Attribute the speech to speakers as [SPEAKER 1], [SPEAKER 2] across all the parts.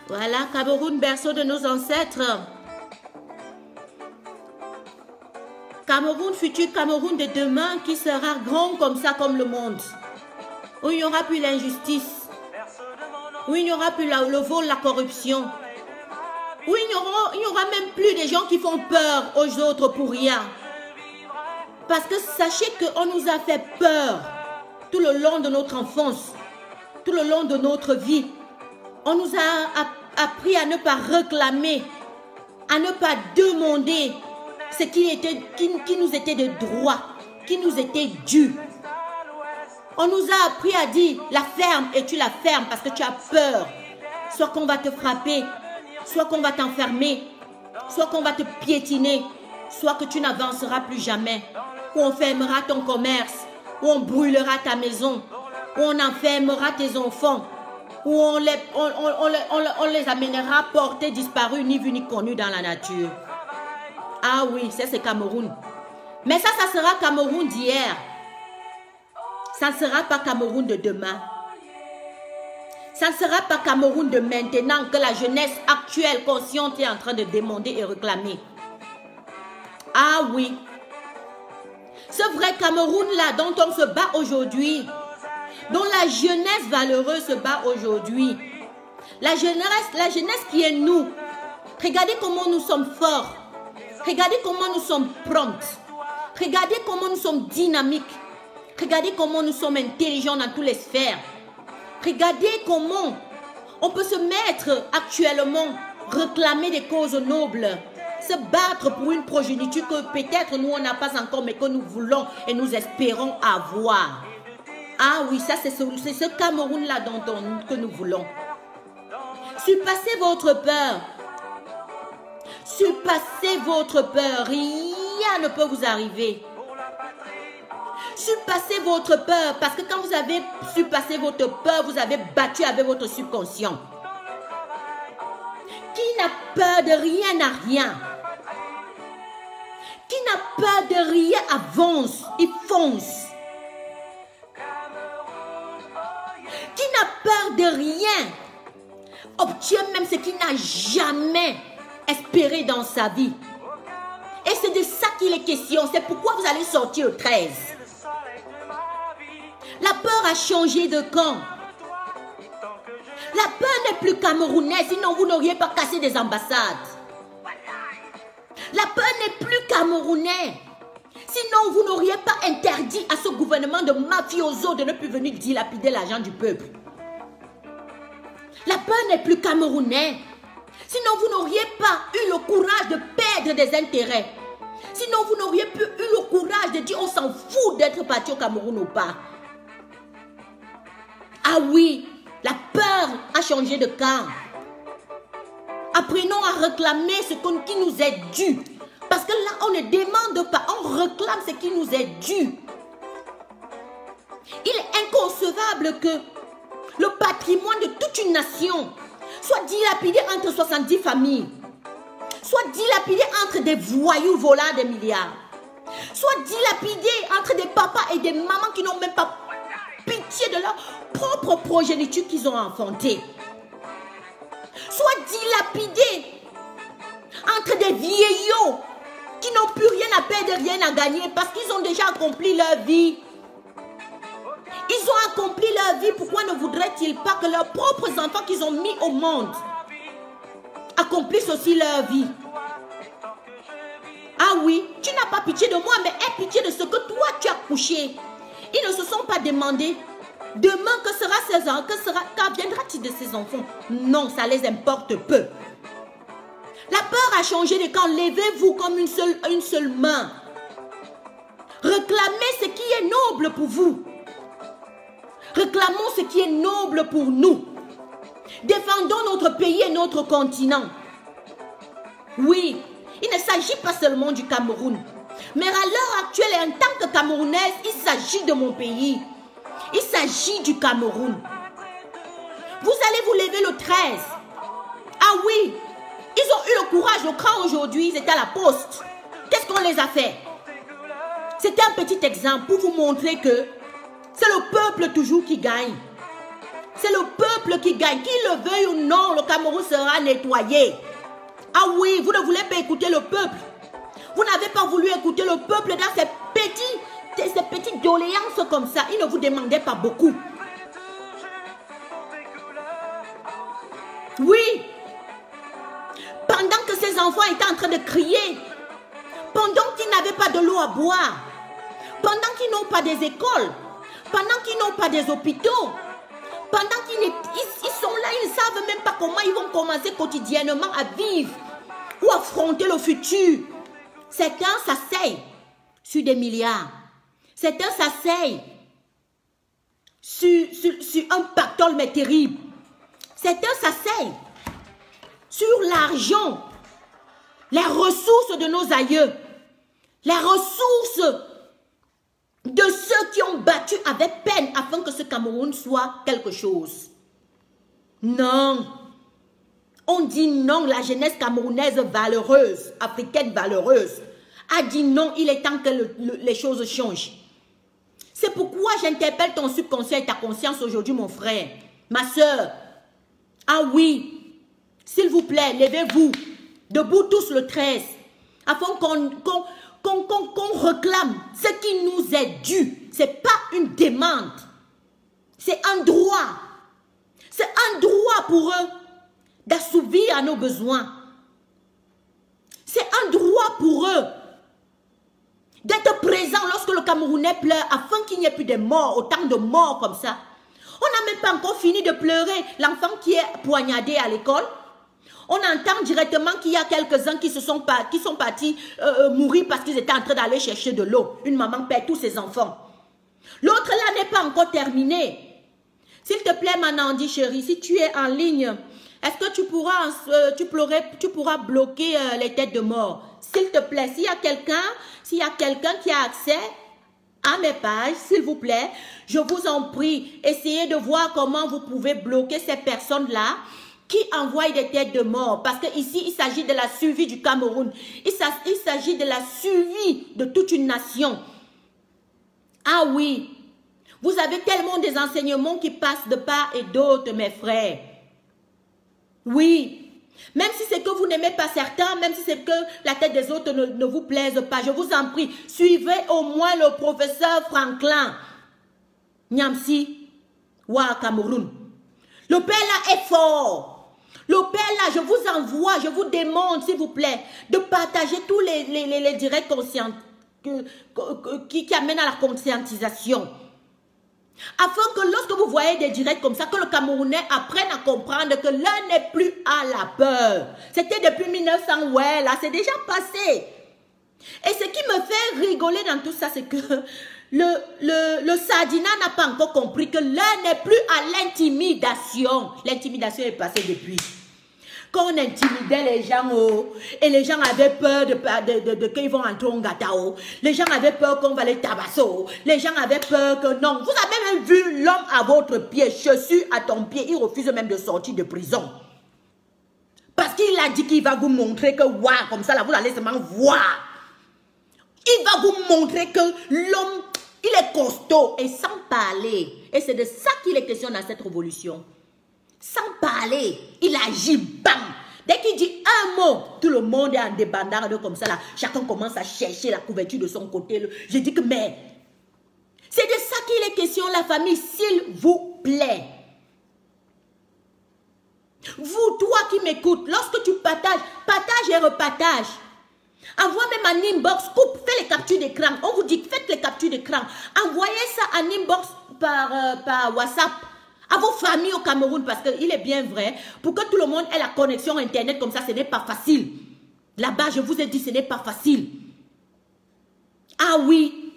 [SPEAKER 1] Voilà, Cameroun, berceau de nos ancêtres. Cameroun, futur Cameroun de demain qui sera grand comme ça, comme le monde. Où il n'y aura plus l'injustice. Où il n'y aura plus le vol, la corruption. Où il n'y aura même plus des gens qui font peur aux autres pour rien. Parce que sachez qu'on nous a fait peur tout le long de notre enfance, tout le long de notre vie. On nous a appris à ne pas réclamer, à ne pas demander ce qui nous était de droit, qui nous était dû. On nous a appris à dire la ferme et tu la fermes parce que tu as peur. Soit qu'on va te frapper, soit qu'on va t'enfermer, soit qu'on va te piétiner, soit que tu n'avanceras plus jamais, ou on fermera ton commerce, ou on brûlera ta maison, ou on enfermera tes enfants, ou on les amènera portés disparus, ni vus ni connus dans la nature. Ah oui, c'est Cameroun. Mais ça sera Cameroun d'hier. Ça ne sera pas Cameroun de demain. Ça ne sera pas Cameroun de maintenant que la jeunesse actuelle consciente est en train de demander et réclamer. Ah oui. Ce vrai Cameroun-là dont on se bat aujourd'hui, dont la jeunesse valeureuse se bat aujourd'hui, la jeunesse qui est nous. Regardez comment nous sommes forts. Regardez comment nous sommes promptes. Regardez comment nous sommes dynamiques. Regardez comment nous sommes intelligents dans toutes les sphères. Regardez comment on peut se mettre actuellement, réclamer des causes nobles, se battre pour une progéniture que peut-être nous on n'a pas encore, mais que nous voulons et nous espérons avoir. Ah oui, ça c'est ce Cameroun-là que nous voulons. Surpassez votre peur. Surpassez votre peur. Rien ne peut vous arriver. Surpassez votre peur parce que quand vous avez surpassé votre peur, vous avez battu avec votre subconscient. Qui n'a peur de rien n'a rien. Qui n'a peur de rien avance, il fonce. Qui n'a peur de rien obtient même ce qu'il n'a jamais espéré dans sa vie. Et c'est de ça qu'il est question. C'est pourquoi vous allez sortir au 13. La peur a changé de camp. La peur n'est plus camerounaise, sinon vous n'auriez pas cassé des ambassades. La peur n'est plus camerounais, sinon vous n'auriez pas interdit à ce gouvernement de mafioso de ne plus venir dilapider l'argent du peuple. La peur n'est plus camerounais, sinon vous n'auriez pas eu le courage de perdre des intérêts. Sinon vous n'auriez plus eu le courage de dire on s'en fout d'être parti au Cameroun ou pas. Ah oui, la peur a changé de camp. Apprenons à réclamer ce qui nous est dû. Parce que là, on ne demande pas, on réclame ce qui nous est dû. Il est inconcevable que le patrimoine de toute une nation soit dilapidé entre 70 familles, soit dilapidé entre des voyous volants des milliards, soit dilapidé entre des papas et des mamans qui n'ont même pas pitié de leur propre progéniture qu'ils ont enfanté, soit dilapidé entre des vieillots qui n'ont plus rien à perdre, rien à gagner parce qu'ils ont déjà accompli leur vie. Ils ont accompli leur vie, pourquoi ne voudraient-ils pas que leurs propres enfants qu'ils ont mis au monde accomplissent aussi leur vie? Ah oui, tu n'as pas pitié de moi, mais aie pitié de ce que toi tu as couché. Ils ne se sont pas demandé demain que sera ces enfants, qu'adviendra-t-il de ces enfants? Non, ça les importe peu. La peur a changé de camp. Levez-vous comme une seule main. Réclamez ce qui est noble pour vous. Réclamons ce qui est noble pour nous. Défendons notre pays et notre continent. Oui, il ne s'agit pas seulement du Cameroun. Mais à l'heure actuelle, en tant que Camerounaise, il s'agit de mon pays. Il s'agit du Cameroun. Vous allez vous lever le 13. Ah oui, ils ont eu le courage, le cran aujourd'hui, ils étaient à la poste. Qu'est-ce qu'on les a fait? C'était un petit exemple pour vous montrer que c'est le peuple toujours qui gagne. C'est le peuple peuple qui gagne. Qu'il le veuille ou non, le Cameroun sera nettoyé. Ah oui, vous ne voulez pas écouter le peuple. Vous n'avez pas voulu écouter le peuple dans ces petites doléances comme ça. Il ne vous demandait pas beaucoup. Oui. Pendant que ces enfants étaient en train de crier, pendant qu'ils n'avaient pas de l'eau à boire, pendant qu'ils n'ont pas des écoles, pendant qu'ils n'ont pas des hôpitaux, pendant qu'ils sont là, ils ne savent même pas comment ils vont commencer quotidiennement à vivre ou affronter le futur. Certains s'asseyent sur des milliards. Certains s'asseyent sur un pactole mais terrible. Certains s'asseyent sur l'argent, les ressources de nos aïeux, les ressources de ceux qui ont battu avec peine afin que ce Cameroun soit quelque chose. Non. On dit non, la jeunesse camerounaise valeureuse, africaine valeureuse, a dit non, il est temps que les choses changent. C'est pourquoi j'interpelle ton subconscient et ta conscience aujourd'hui, mon frère, ma soeur. Ah oui, s'il vous plaît, levez-vous, debout tous le 13, afin qu'on réclame ce qui nous est dû. Ce n'est pas une demande, c'est un droit. C'est un droit pour eux d'assouvir à nos besoins. C'est un droit pour eux d'être présents lorsque le Camerounais pleure afin qu'il n'y ait plus de morts, autant de morts comme ça. On n'a même pas encore fini de pleurer l'enfant qui est poignardé à l'école. On entend directement qu'il y a quelques-uns qui sont partis mourir parce qu'ils étaient en train d'aller chercher de l'eau. Une maman perd tous ses enfants. L'autre là n'est pas encore terminé. S'il te plaît, Manandi chérie, si tu es en ligne, est-ce que tu pourras bloquer les têtes de mort? S'il te plaît, s'il y a quelqu'un qui a accès à mes pages, s'il vous plaît, je vous en prie, essayez de voir comment vous pouvez bloquer ces personnes-là qui envoient des têtes de mort. Parce qu'ici, il s'agit de la survie du Cameroun. Il s'agit de la survie de toute une nation. Ah oui, vous avez tellement des enseignements qui passent de part et d'autre, mes frères. Oui, même si c'est que vous n'aimez pas certains, même si c'est que la tête des autres ne vous plaise pas, je vous en prie, suivez au moins le professeur Franklin Nyamsi Wa Cameroun. Le père là est fort. Le père là, je vous envoie, je vous demande s'il vous plaît de partager tous les directs conscients qui amènent à la conscientisation. Afin que lorsque vous voyez des directs comme ça, que le Camerounais apprenne à comprendre que l'un n'est plus à la peur. C'était depuis 1900, ouais, là, c'est déjà passé. Et ce qui me fait rigoler dans tout ça, c'est que le Sadina n'a pas encore compris que l'un n'est plus à l'intimidation. L'intimidation est passée depuis. Quand on intimidait les gens, et les gens avaient peur de qu'ils vont entrer au Gatao, les gens avaient peur qu'on va les tabasser, les gens avaient peur que non. Vous avez même vu l'homme à votre pied, chaussure à ton pied, il refuse même de sortir de prison. Parce qu'il a dit qu'il va vous montrer que, waouh, comme ça, là, vous allez seulement voir. Il va vous montrer que l'homme, il est costaud et sans parler. Et c'est de ça qu'il est question dans cette révolution. Sans parler, il agit, bam. Dès qu'il dit un mot, tout le monde est en débandade comme ça là. Chacun commence à chercher la couverture de son côté. Je dis que mais, c'est de ça qu'il est question, la famille, s'il vous plaît. Vous, toi qui m'écoutes, lorsque tu partages, partage et repartage. Envoie même en inbox, coupe, fais les captures d'écran. On vous dit, faites les captures d'écran. Envoyez ça en inbox par WhatsApp. À vos familles au Cameroun, parce qu'il est bien vrai, pour que tout le monde ait la connexion Internet comme ça, ce n'est pas facile. Là-bas, je vous ai dit, ce n'est pas facile. Ah oui,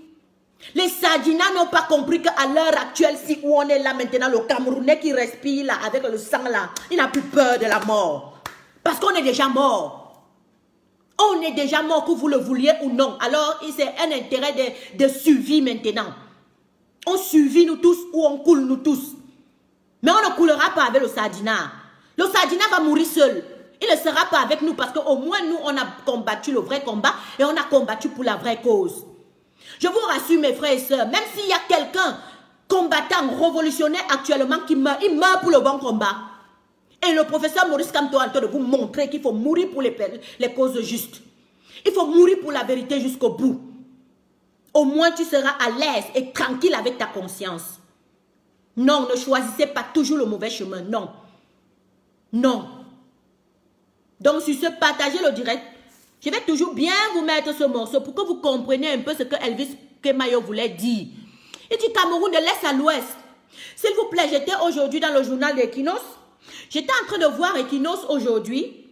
[SPEAKER 1] les Sadinas n'ont pas compris qu'à l'heure actuelle, si où on est là maintenant, le Camerounais qui respire là, avec le sang là, il n'a plus peur de la mort. Parce qu'on est déjà mort. On est déjà mort, que vous le vouliez ou non. Alors, c'est un intérêt de survie maintenant. On survit nous tous ou on coule nous tous. Mais on ne coulera pas avec le Sadina. Le Sadina va mourir seul. Il ne sera pas avec nous parce qu'au moins nous, on a combattu le vrai combat et on a combattu pour la vraie cause. Je vous rassure mes frères et sœurs, même s'il y a quelqu'un combattants révolutionnaires actuellement qui meurent. Ils meurent pour le bon combat. Et le professeur Maurice Kamto est en train de vous montrer qu'il faut mourir pour les causes justes. Il faut mourir pour la vérité jusqu'au bout. Au moins tu seras à l'aise et tranquille avec ta conscience. Non, ne choisissez pas toujours le mauvais chemin. Non. Non. Donc sur ce, partagez le direct. Je vais toujours bien vous mettre ce morceau pour que vous compreniez un peu ce que Elvis Kemayo voulait dire. Il dit Cameroun de l'Est à l'Ouest. S'il vous plaît, j'étais aujourd'hui dans le journal d'Equinos. J'étais en train de voir Equinos aujourd'hui.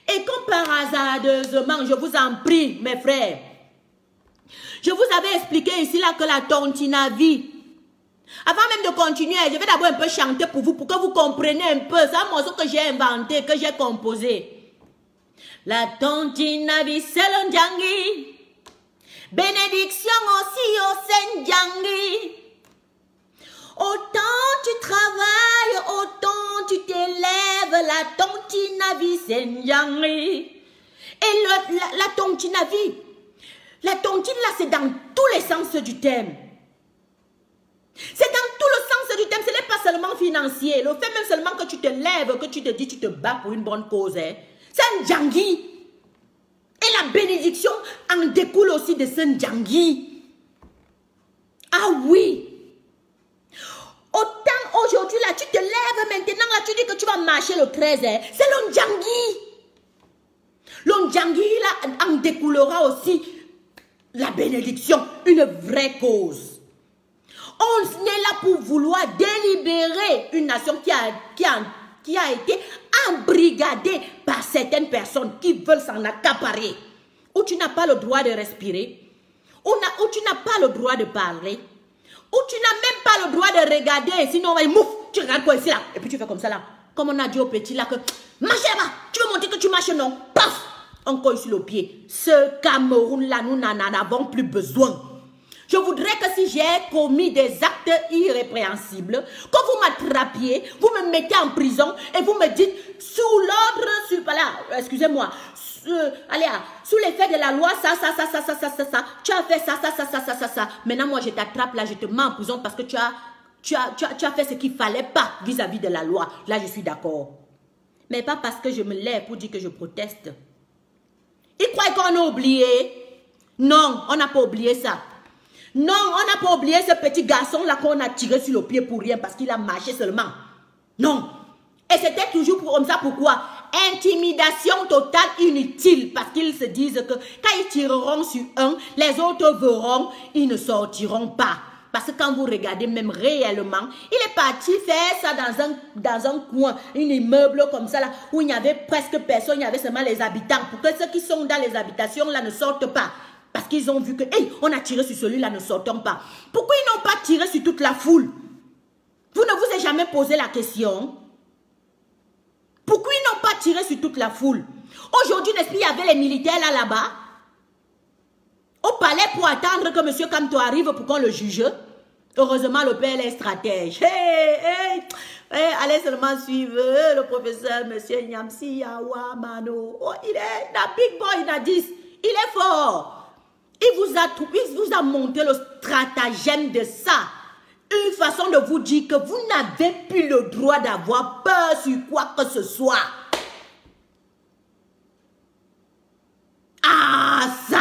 [SPEAKER 1] Et comme par hasardeusement, je vous en prie, mes frères, je vous avais expliqué ici là que la Tontinavie, avant même de continuer, je vais d'abord un peu chanter pour vous, pour que vous compreniez un peu. C'est un morceau que j'ai inventé, que j'ai composé. La Tontinavie, c'est le Ndjangi. Bénédiction aussi au Saint-Djangi. Autant tu travailles, autant tu t'élèves. La Tontinavie, c'est Ndjangi. Et la Tontinavie, la tontine là, c'est dans tous les sens du thème. C'est dans tout le sens du thème. Ce n'est pas seulement financier. Le fait même seulement que tu te lèves, que tu te dis, tu te bats pour une bonne cause. Hein. C'est un Ndjangi. Et la bénédiction en découle aussi de ce Ndjangi. Ah oui. Autant aujourd'hui là, tu te lèves maintenant là, tu dis que tu vas marcher le 13. Hein. C'est le Ndjangi. Le Ndjangi là en découlera aussi la bénédiction, une vraie cause. On est là pour vouloir délibérer une nation qui a été embrigadée par certaines personnes qui veulent s'en accaparer. Où tu n'as pas le droit de respirer, où tu n'as pas le droit de parler, où tu n'as même pas le droit de regarder. Sinon, tu regardes quoi ici là, et puis tu fais comme ça là. Comme on a dit au petit là que, marche là-bas, tu veux montrer que tu marches, non? Paf! On colle sur le pied. Ce Cameroun-là, nous n'en avons plus besoin. Je voudrais que si j'ai commis des actes irrépréhensibles, que vous m'attrapiez, vous me mettez en prison et vous me dites, sous l'ordre, excusez-moi, sous l'effet de la loi, ça, tu as fait ça. Maintenant, moi, je t'attrape là, je te mets en prison parce que tu as fait ce qu'il ne fallait pas vis-à-vis de la loi. Là, je suis d'accord. Mais pas parce que je me lève pour dire que je proteste. Ils croient qu'on a oublié. Non, on n'a pas oublié ça. Non, on n'a pas oublié ce petit garçon-là qu'on a tiré sur le pied pour rien parce qu'il a marché seulement. Non. Et c'était toujours comme ça. Pourquoi? Intimidation totale inutile. Parce qu'ils se disent que quand ils tireront sur un, les autres verront, ils ne sortiront pas. Parce que quand vous regardez même réellement, il est parti faire ça dans un coin, un immeuble comme ça là, où il n'y avait presque personne, il y avait seulement les habitants. Pour que ceux qui sont dans les habitations là ne sortent pas. Parce qu'ils ont vu que, hey, on a tiré sur celui-là, ne sortons pas. Pourquoi ils n'ont pas tiré sur toute la foule? Vous ne vous êtes jamais posé la question? Pourquoi ils n'ont pas tiré sur toute la foule? Aujourd'hui, n'est-ce qu'il y avait les militaires là-bas? Au palais pour attendre que M. Kamto arrive pour qu'on le juge. Heureusement, le père est stratège. Allez seulement suivre le professeur M. Nyamsi Yawa Mano. Oh, il est la big boy, il a dit. Il est fort. Il vous a montré le stratagème de ça. Une façon de vous dire que vous n'avez plus le droit d'avoir peur sur quoi que ce soit. Ah, ça!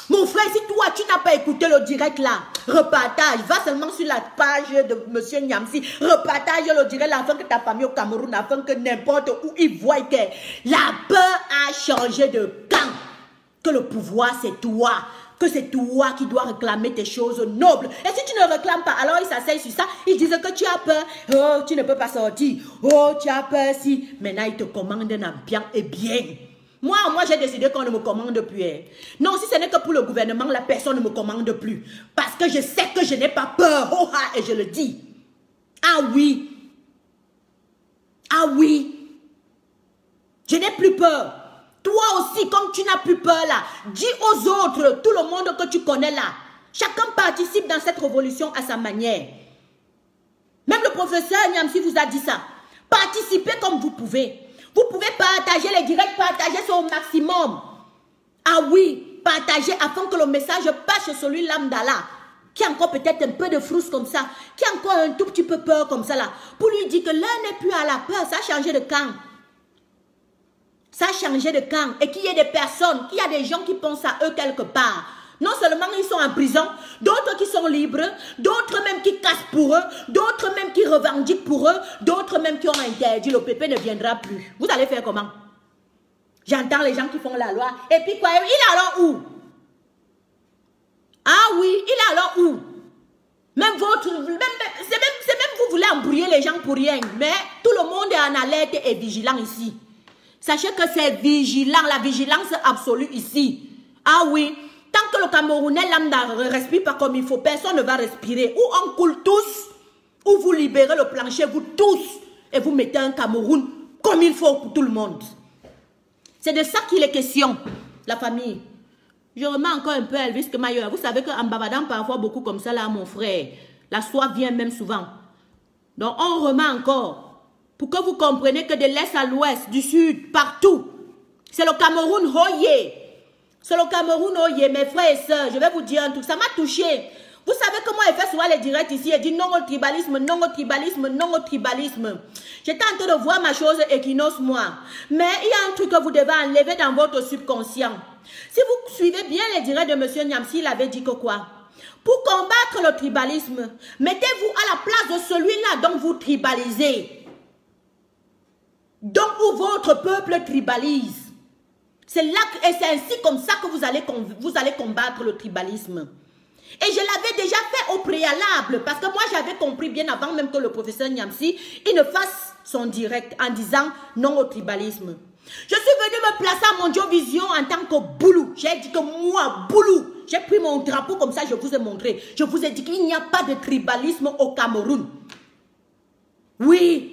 [SPEAKER 1] Mon frère, si toi, tu n'as pas écouté le direct là, repartage, va seulement sur la page de M. Nyamsi, repartage le direct là, afin que ta famille au Cameroun, afin que n'importe où ils voient que la peur a changé de camp. Que le pouvoir, c'est toi. Que c'est toi qui dois réclamer tes choses nobles. Et si tu ne réclames pas, alors ils s'asseyent sur ça. Ils disent que tu as peur. Oh, tu ne peux pas sortir. Oh, tu as peur si. Maintenant, ils te commandent en bien et bien. Moi, j'ai décidé qu'on ne me commande plus. Non, si ce n'est que pour le gouvernement, la personne ne me commande plus. Parce que je sais que je n'ai pas peur. Oh, et je le dis. Ah oui. Ah oui. Je n'ai plus peur. Toi aussi, comme tu n'as plus peur là, dis aux autres, tout le monde que tu connais là, chacun participe dans cette révolution à sa manière. Même le professeur Nyamsi vous a dit ça. Participez comme vous pouvez. Vous pouvez partager les directs, partager ça au maximum. Ah oui, partagez afin que le message passe sur celui lambda là. qui a encore peut-être un peu de frousse comme ça, qui a encore un tout petit peu peur comme ça là, pour lui dire que l'un n'est plus à la peur, ça a changé de camp. Ça a changé de camp. Et qu'il y ait des personnes, qu'il y a des gens qui pensent à eux quelque part. Non seulement ils sont en prison, d'autres qui sont libres, d'autres même qui cassent pour eux, d'autres même qui revendiquent pour eux, d'autres même qui ont interdit, le PP ne viendra plus. Vous allez faire comment? J'entends les gens qui font la loi. Et puis quoi? Il est alors où? Ah oui, il est alors où? Même votre... c'est même vous voulez embrouiller les gens pour rien. Mais tout le monde est en alerte et vigilant ici. Sachez que c'est vigilant, la vigilance absolue ici. Ah oui, tant que le Camerounais lambda ne respire pas comme il faut, personne ne va respirer. Ou on coule tous, ou vous libérez le plancher, vous tous, et vous mettez un Cameroun comme il faut pour tout le monde. C'est de ça qu'il est question, la famille. Je remets encore un peu Elvis Kemayo. Vous savez qu'en bavardant parfois beaucoup comme ça, là, mon frère, la soif vient même souvent. Donc, on remet encore pour que vous compreniez que de l'est à l'ouest, du sud, partout, c'est le Cameroun hoye. C'est le Cameroun hoye, mes frères et sœurs. Je vais vous dire un truc, ça m'a touché. Vous savez comment elle fait souvent les directs ici? Elle dit non au tribalisme, non au tribalisme, non au tribalisme. J'étais en train de voir ma chose équinoxe, moi. Mais il y a un truc que vous devez enlever dans votre subconscient. Si vous suivez bien les directs de M. Niamsi, il avait dit que quoi? Pour combattre le tribalisme, mettez-vous à la place de celui-là dont vous tribalisez. Donc où votre peuple tribalise. C'est là et c'est ainsi comme ça que vous allez combattre le tribalisme. Et je l'avais déjà fait au préalable, parce que moi j'avais compris bien avant même que le professeur Niamsi, il ne fasse son direct en disant non au tribalisme. Je suis venue me placer à Mondiovision en tant que boulou. J'ai dit que moi, boulou, j'ai pris mon drapeau comme ça, je vous ai montré. Je vous ai dit qu'il n'y a pas de tribalisme au Cameroun. Oui.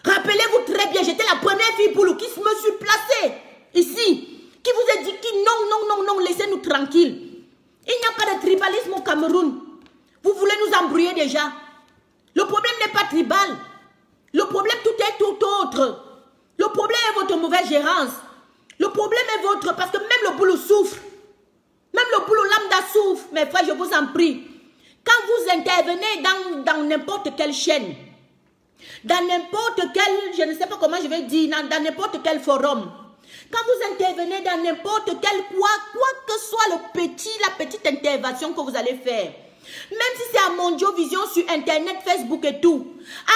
[SPEAKER 1] Rappelez-vous très bien, j'étais la première fille boulou qui me suis placée ici, qui vous a dit que non, non, non, non, laissez-nous tranquilles. Il n'y a pas de tribalisme au Cameroun. Vous voulez nous embrouiller déjà. Le problème n'est pas tribal. Le problème tout est tout autre. Le problème est votre mauvaise gérance. Le problème est votre... Parce que même le boulot souffre. Même le boulot lambda souffre. Mes frères, je vous en prie. Quand vous intervenez dans n'importe quelle chaîne, dans n'importe quel... Je ne sais pas comment je vais dire, dans n'importe quel forum, quand vous intervenez dans n'importe quel quoi que soit la petite intervention que vous allez faire, même si c'est à Mondiovision sur Internet, Facebook et tout,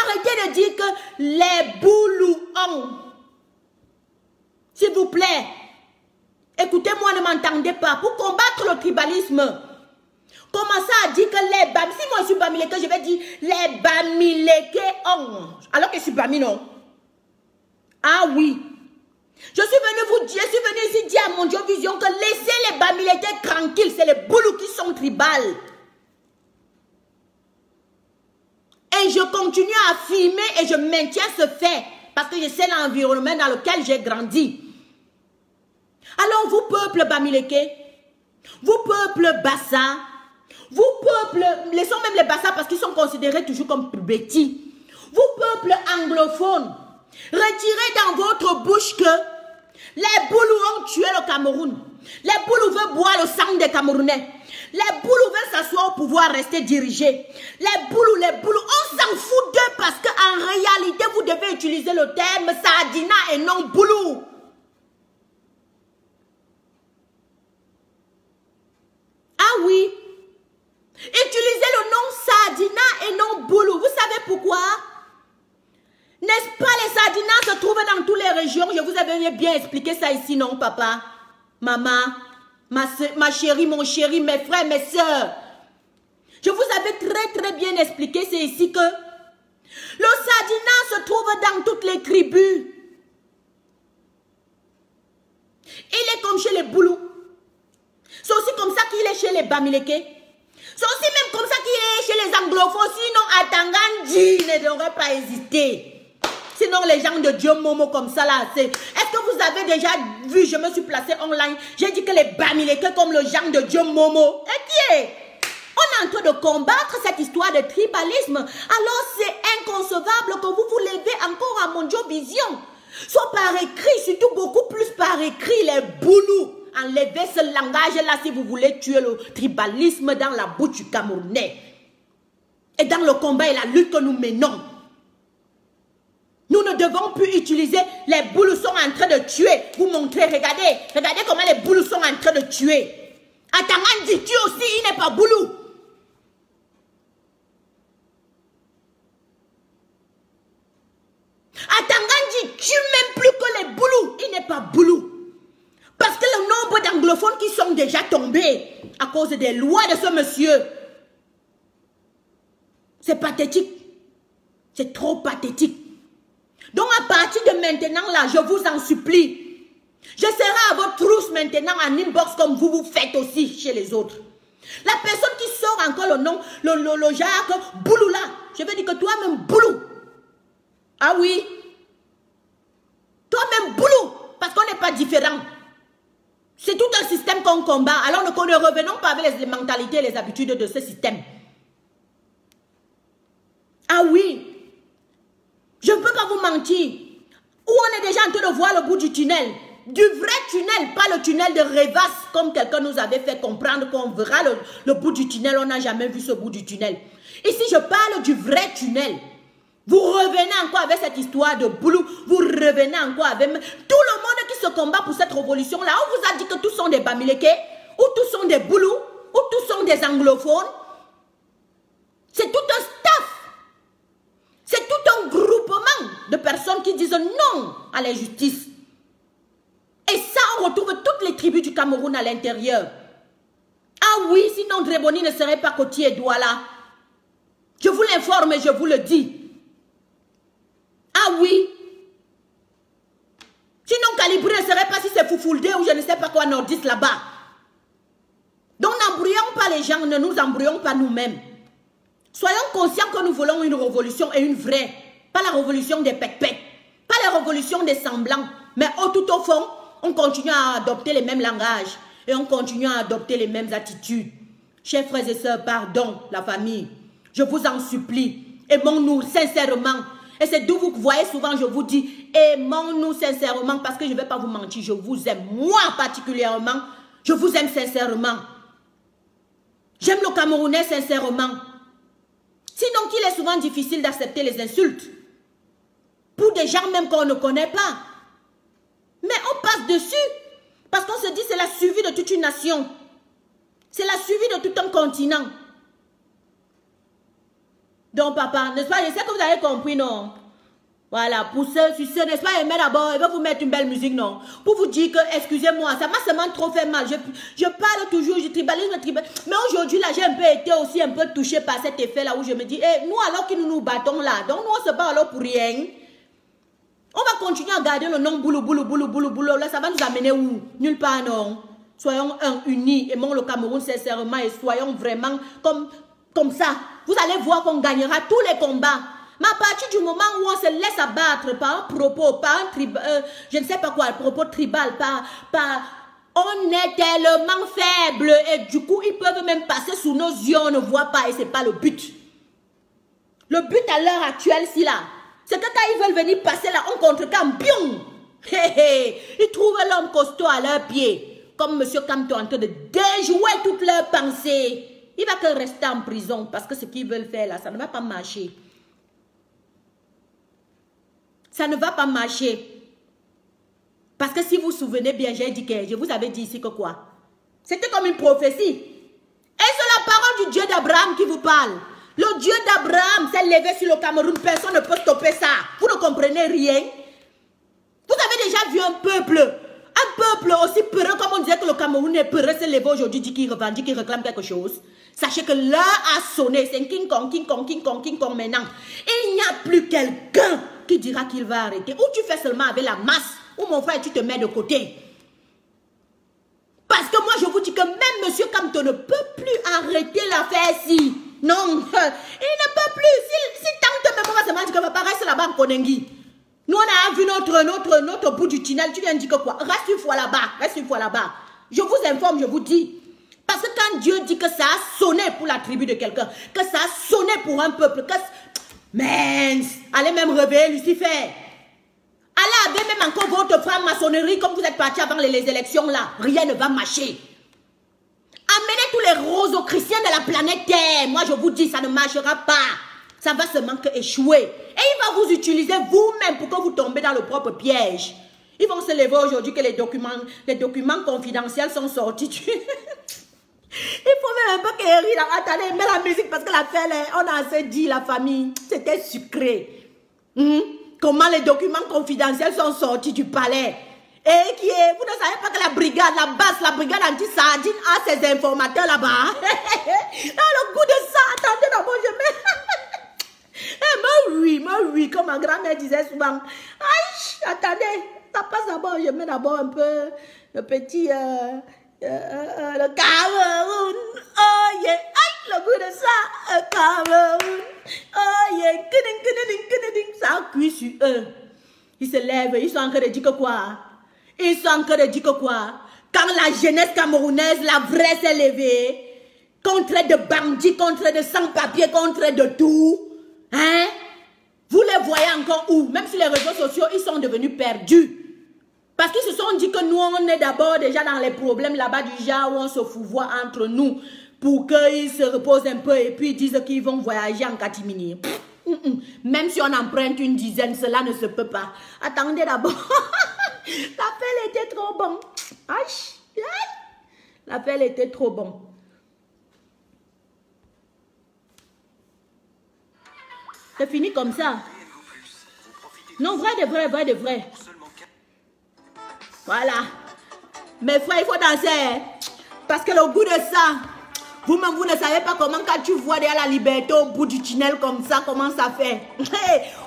[SPEAKER 1] arrêtez de dire que les boulouons. S'il vous plaît, écoutez-moi, ne m'entendez pas. Pour combattre le tribalisme, commencez à dire que les Bam, si moi je suis Bamileke, je vais dire les Bamileke ont. Alors que je suis Bami, non? Ah oui. Je suis venu ici dire à Mondiovision que laissez les Bamileke tranquilles, c'est les boulous qui sont tribales. Et je continue à affirmer et je maintiens ce fait parce que je sais l'environnement dans lequel j'ai grandi. Alors vous peuple Bamileke, vous peuple Bassa, vous peuple, laissons même les Bassa parce qu'ils sont considérés toujours comme petits. Vous peuple anglophone, retirez dans votre bouche que les boulous ont tué le Cameroun. Les boulous veulent boire le sang des Camerounais. Les boulous veulent s'asseoir au pouvoir, rester dirigés. Les boulous, on s'en fout d'eux parce qu'en réalité, vous devez utiliser le terme Sadina et non boulou. Ah oui. Utilisez le nom Sadina et non boulou. Vous savez pourquoi? N'est-ce pas, les Sardinas se trouvent dans toutes les régions? Je vous avais bien expliqué ça ici, non, papa? Maman, ma chérie, mon chéri, mes frères, mes soeurs. Je vous avais très bien expliqué, c'est ici que le Sardina se trouve dans toutes les tribus. Il est comme chez les Boulous. C'est aussi comme ça qu'il est chez les Bamileke. C'est aussi même comme ça qu'il est chez les anglophones. Sinon, Atangandi ne devrait pas hésiter. Sinon, les gens de Dieu Momo comme ça, là, c'est... Est-ce que vous avez déjà vu, je me suis placée online, j'ai dit que les Bamileke comme le genre de Dieu Momo. Et qui est? On est en train de combattre cette histoire de tribalisme. Alors, c'est inconcevable que vous vous levez encore à Mondiovision. Soit par écrit, surtout beaucoup plus par écrit, les Boulous. Enlevez ce langage-là si vous voulez tuer le tribalisme dans la bouche du Camerounais. Et dans le combat et la lutte que nous menons. Nous ne devons plus utiliser les boules sont en train de tuer. Vous montrez, regardez. Regardez comment les boules sont en train de tuer. Atangan dit tue aussi, il n'est pas boulou. Atangan dit tue même plus que les boulous. Il n'est pas boulou. Parce que le nombre d'anglophones qui sont déjà tombés à cause des lois de ce monsieur. C'est pathétique. C'est trop pathétique. Donc à partir de maintenant là, je vous en supplie. Je serai à votre trousse maintenant en inbox comme vous faites aussi chez les autres. La personne qui sort encore le nom, le Jacques Boulou là, je vais dire que toi-même Boulou. Ah oui. Toi-même Boulou. Parce qu'on n'est pas différent. C'est tout un système qu'on combat. Alors ne revenons pas avec les mentalités et les habitudes de ce système. Ah oui. Je ne peux pas vous mentir. Où on est déjà en train de voir le bout du tunnel. Du vrai tunnel, pas le tunnel de Revas, comme quelqu'un nous avait fait comprendre qu'on verra le bout du tunnel. On n'a jamais vu ce bout du tunnel. Ici, je parle du vrai tunnel. Vous revenez encore avec cette histoire de boulot. Vous revenez encore avec tout le monde qui se combat pour cette révolution-là. On vous a dit que tous sont des Bamileke, ou tous sont des boulous, ou tous sont des anglophones. C'est tout un staff. C'est tout un groupement de personnes qui disent non à l'injustice. Et ça, on retrouve toutes les tribus du Cameroun à l'intérieur. Ah oui, sinon Dreboni ne serait pas Cotier et Douala. Je vous l'informe et je vous le dis. Ah oui. Sinon Calibré ne serait pas si c'est Foufoulde ou je ne sais pas quoi nordiste là-bas. Donc n'embrouillons pas les gens, ne nous embrouillons pas nous-mêmes. Soyons conscients que nous voulons une révolution et une vraie. Pas la révolution des pec-pec. Pas la révolution des semblants. Mais tout au fond, on continue à adopter les mêmes langages. Et on continue à adopter les mêmes attitudes. Chers frères et sœurs, pardon, la famille. Je vous en supplie. Aimons-nous sincèrement. Et c'est d'où vous voyez souvent, je vous dis, aimons-nous sincèrement. Parce que je ne vais pas vous mentir, je vous aime. Moi particulièrement, je vous aime sincèrement. J'aime le Camerounais sincèrement. Sinon qu'il est souvent difficile d'accepter les insultes. Pour des gens même qu'on ne connaît pas. Mais on passe dessus. Parce qu'on se dit c'est la survie de toute une nation. C'est la survie de tout un continent. Donc papa, n'est-ce pas, je sais que vous avez compris, non? Voilà, pour ceux, n'est-ce pas, Aimé d'abord, il va vous mettre une belle musique, non? Pour vous dire que, excusez-moi, ça m'a seulement trop fait mal. Je parle toujours du tribalisme, mais aujourd'hui, là, j'ai un peu été aussi un peu touché par cet effet-là où je me dis, nous, alors que nous nous battons là, donc nous, on se bat alors pour rien. On va continuer à garder le nom boulou, boulou, boulou, boulou, boulou. Là, ça va nous amener où? Nulle part, non. Soyons unis, aimons le Cameroun sincèrement et soyons vraiment comme ça. Vous allez voir qu'on gagnera tous les combats. Mais à partir du moment où on se laisse abattre par un propos, par un je ne sais pas quoi, un propos tribal, on est tellement faible et du coup, ils peuvent même passer sous nos yeux, on ne voit pas et ce n'est pas le but. Le but à l'heure actuelle, c'est là. C'est que quand ils veulent venir passer là, on contre-camp, bion! Ils trouvent l'homme costaud à leurs pieds. Comme M. Kamto en train de déjouer toutes leurs pensées. Il va que rester en prison parce que ce qu'ils veulent faire là, ça ne va pas marcher. Ça ne va pas marcher. Parce que si vous vous souvenez bien, j'ai dit que je vous avais dit ici que quoi? C'était comme une prophétie. Et c'est la parole du Dieu d'Abraham qui vous parle. Le Dieu d'Abraham s'est levé sur le Cameroun. Personne ne peut stopper ça. Vous ne comprenez rien. Vous avez déjà vu un peuple aussi peureux, comme on disait que le Cameroun est peureux, s'est levé aujourd'hui, dit qu'il revendique, qu'il réclame quelque chose. Sachez que l'heure a sonné. C'est un King Kong, King Kong, King Kong, King Kong maintenant. Et il n'y a plus quelqu'un qui dira qu'il va arrêter. Ou tu fais seulement avec la masse, ou mon frère, tu te mets de côté. Parce que moi, je vous dis que même M. Kamto ne peut plus arrêter l'affaire-ci. Non, il ne peut plus. Si tant que même on va se dire que papa reste là-bas en Konengi. Nous, on a vu notre bout du tunnel. Tu viens de dire que quoi? Reste une fois là-bas. Reste une fois là-bas. Je vous informe, je vous dis. Parce que quand Dieu dit que ça a sonné pour la tribu de quelqu'un, que ça a sonné pour un peuple, que... Mince! Allez même réveiller Lucifer. Allez avec même encore votre franc-maçonnerie comme vous êtes parti avant les élections là. Rien ne va marcher. Amenez tous les roseaux chrétiens de la planète Terre. Moi, je vous dis, ça ne marchera pas. Ça va seulement échouer. Et il va vous utiliser vous-même pour que vous tombez dans le propre piège. Ils vont se lever aujourd'hui que les documents confidentiels sont sortis. Il faut même un peu qu'elle rit. Attendez, mets la musique parce que l'affaire, on a assez dit, la famille, c'était sucré. Comment les documents confidentiels sont sortis du palais. Et qui est, vous ne savez pas que la brigade, la brigade anti-sardine a ses informateurs là-bas. Dans le goût de ça, attendez d'abord, je mets... mais oui, comme ma grand-mère disait souvent. Aïe, attendez, ça passe d'abord, je mets d'abord un peu le petit... le Cameroun, oh yeah, aïe, le goût de ça, Cameroun, oh yeah, ça cuit sur eux. Ils se lèvent, ils sont en train de dire que quoi? Ils sont en train de dire que quoi? Quand la jeunesse camerounaise, la vraie, s'est levée, contre de bandits, contre de sans-papiers, contre de tout, hein? Vous les voyez encore où? Même sur les réseaux sociaux, ils sont devenus perdus. Parce qu'ils se sont dit que nous, on est d'abord déjà dans les problèmes là-bas du genre où on se fouvoie entre nous pour qu'ils se reposent un peu et puis ils disent qu'ils vont voyager en catimini. Même si on emprunte une dizaine, cela ne se peut pas. Attendez d'abord. L'appel était trop bon. L'appel était trop bon. C'est fini comme ça. Non, vrai de vrai. Voilà. Mes frères, il faut danser. Parce que le goût de ça, vous-même, vous ne savez pas comment, quand tu vois derrière la liberté au bout du tunnel comme ça, comment ça fait.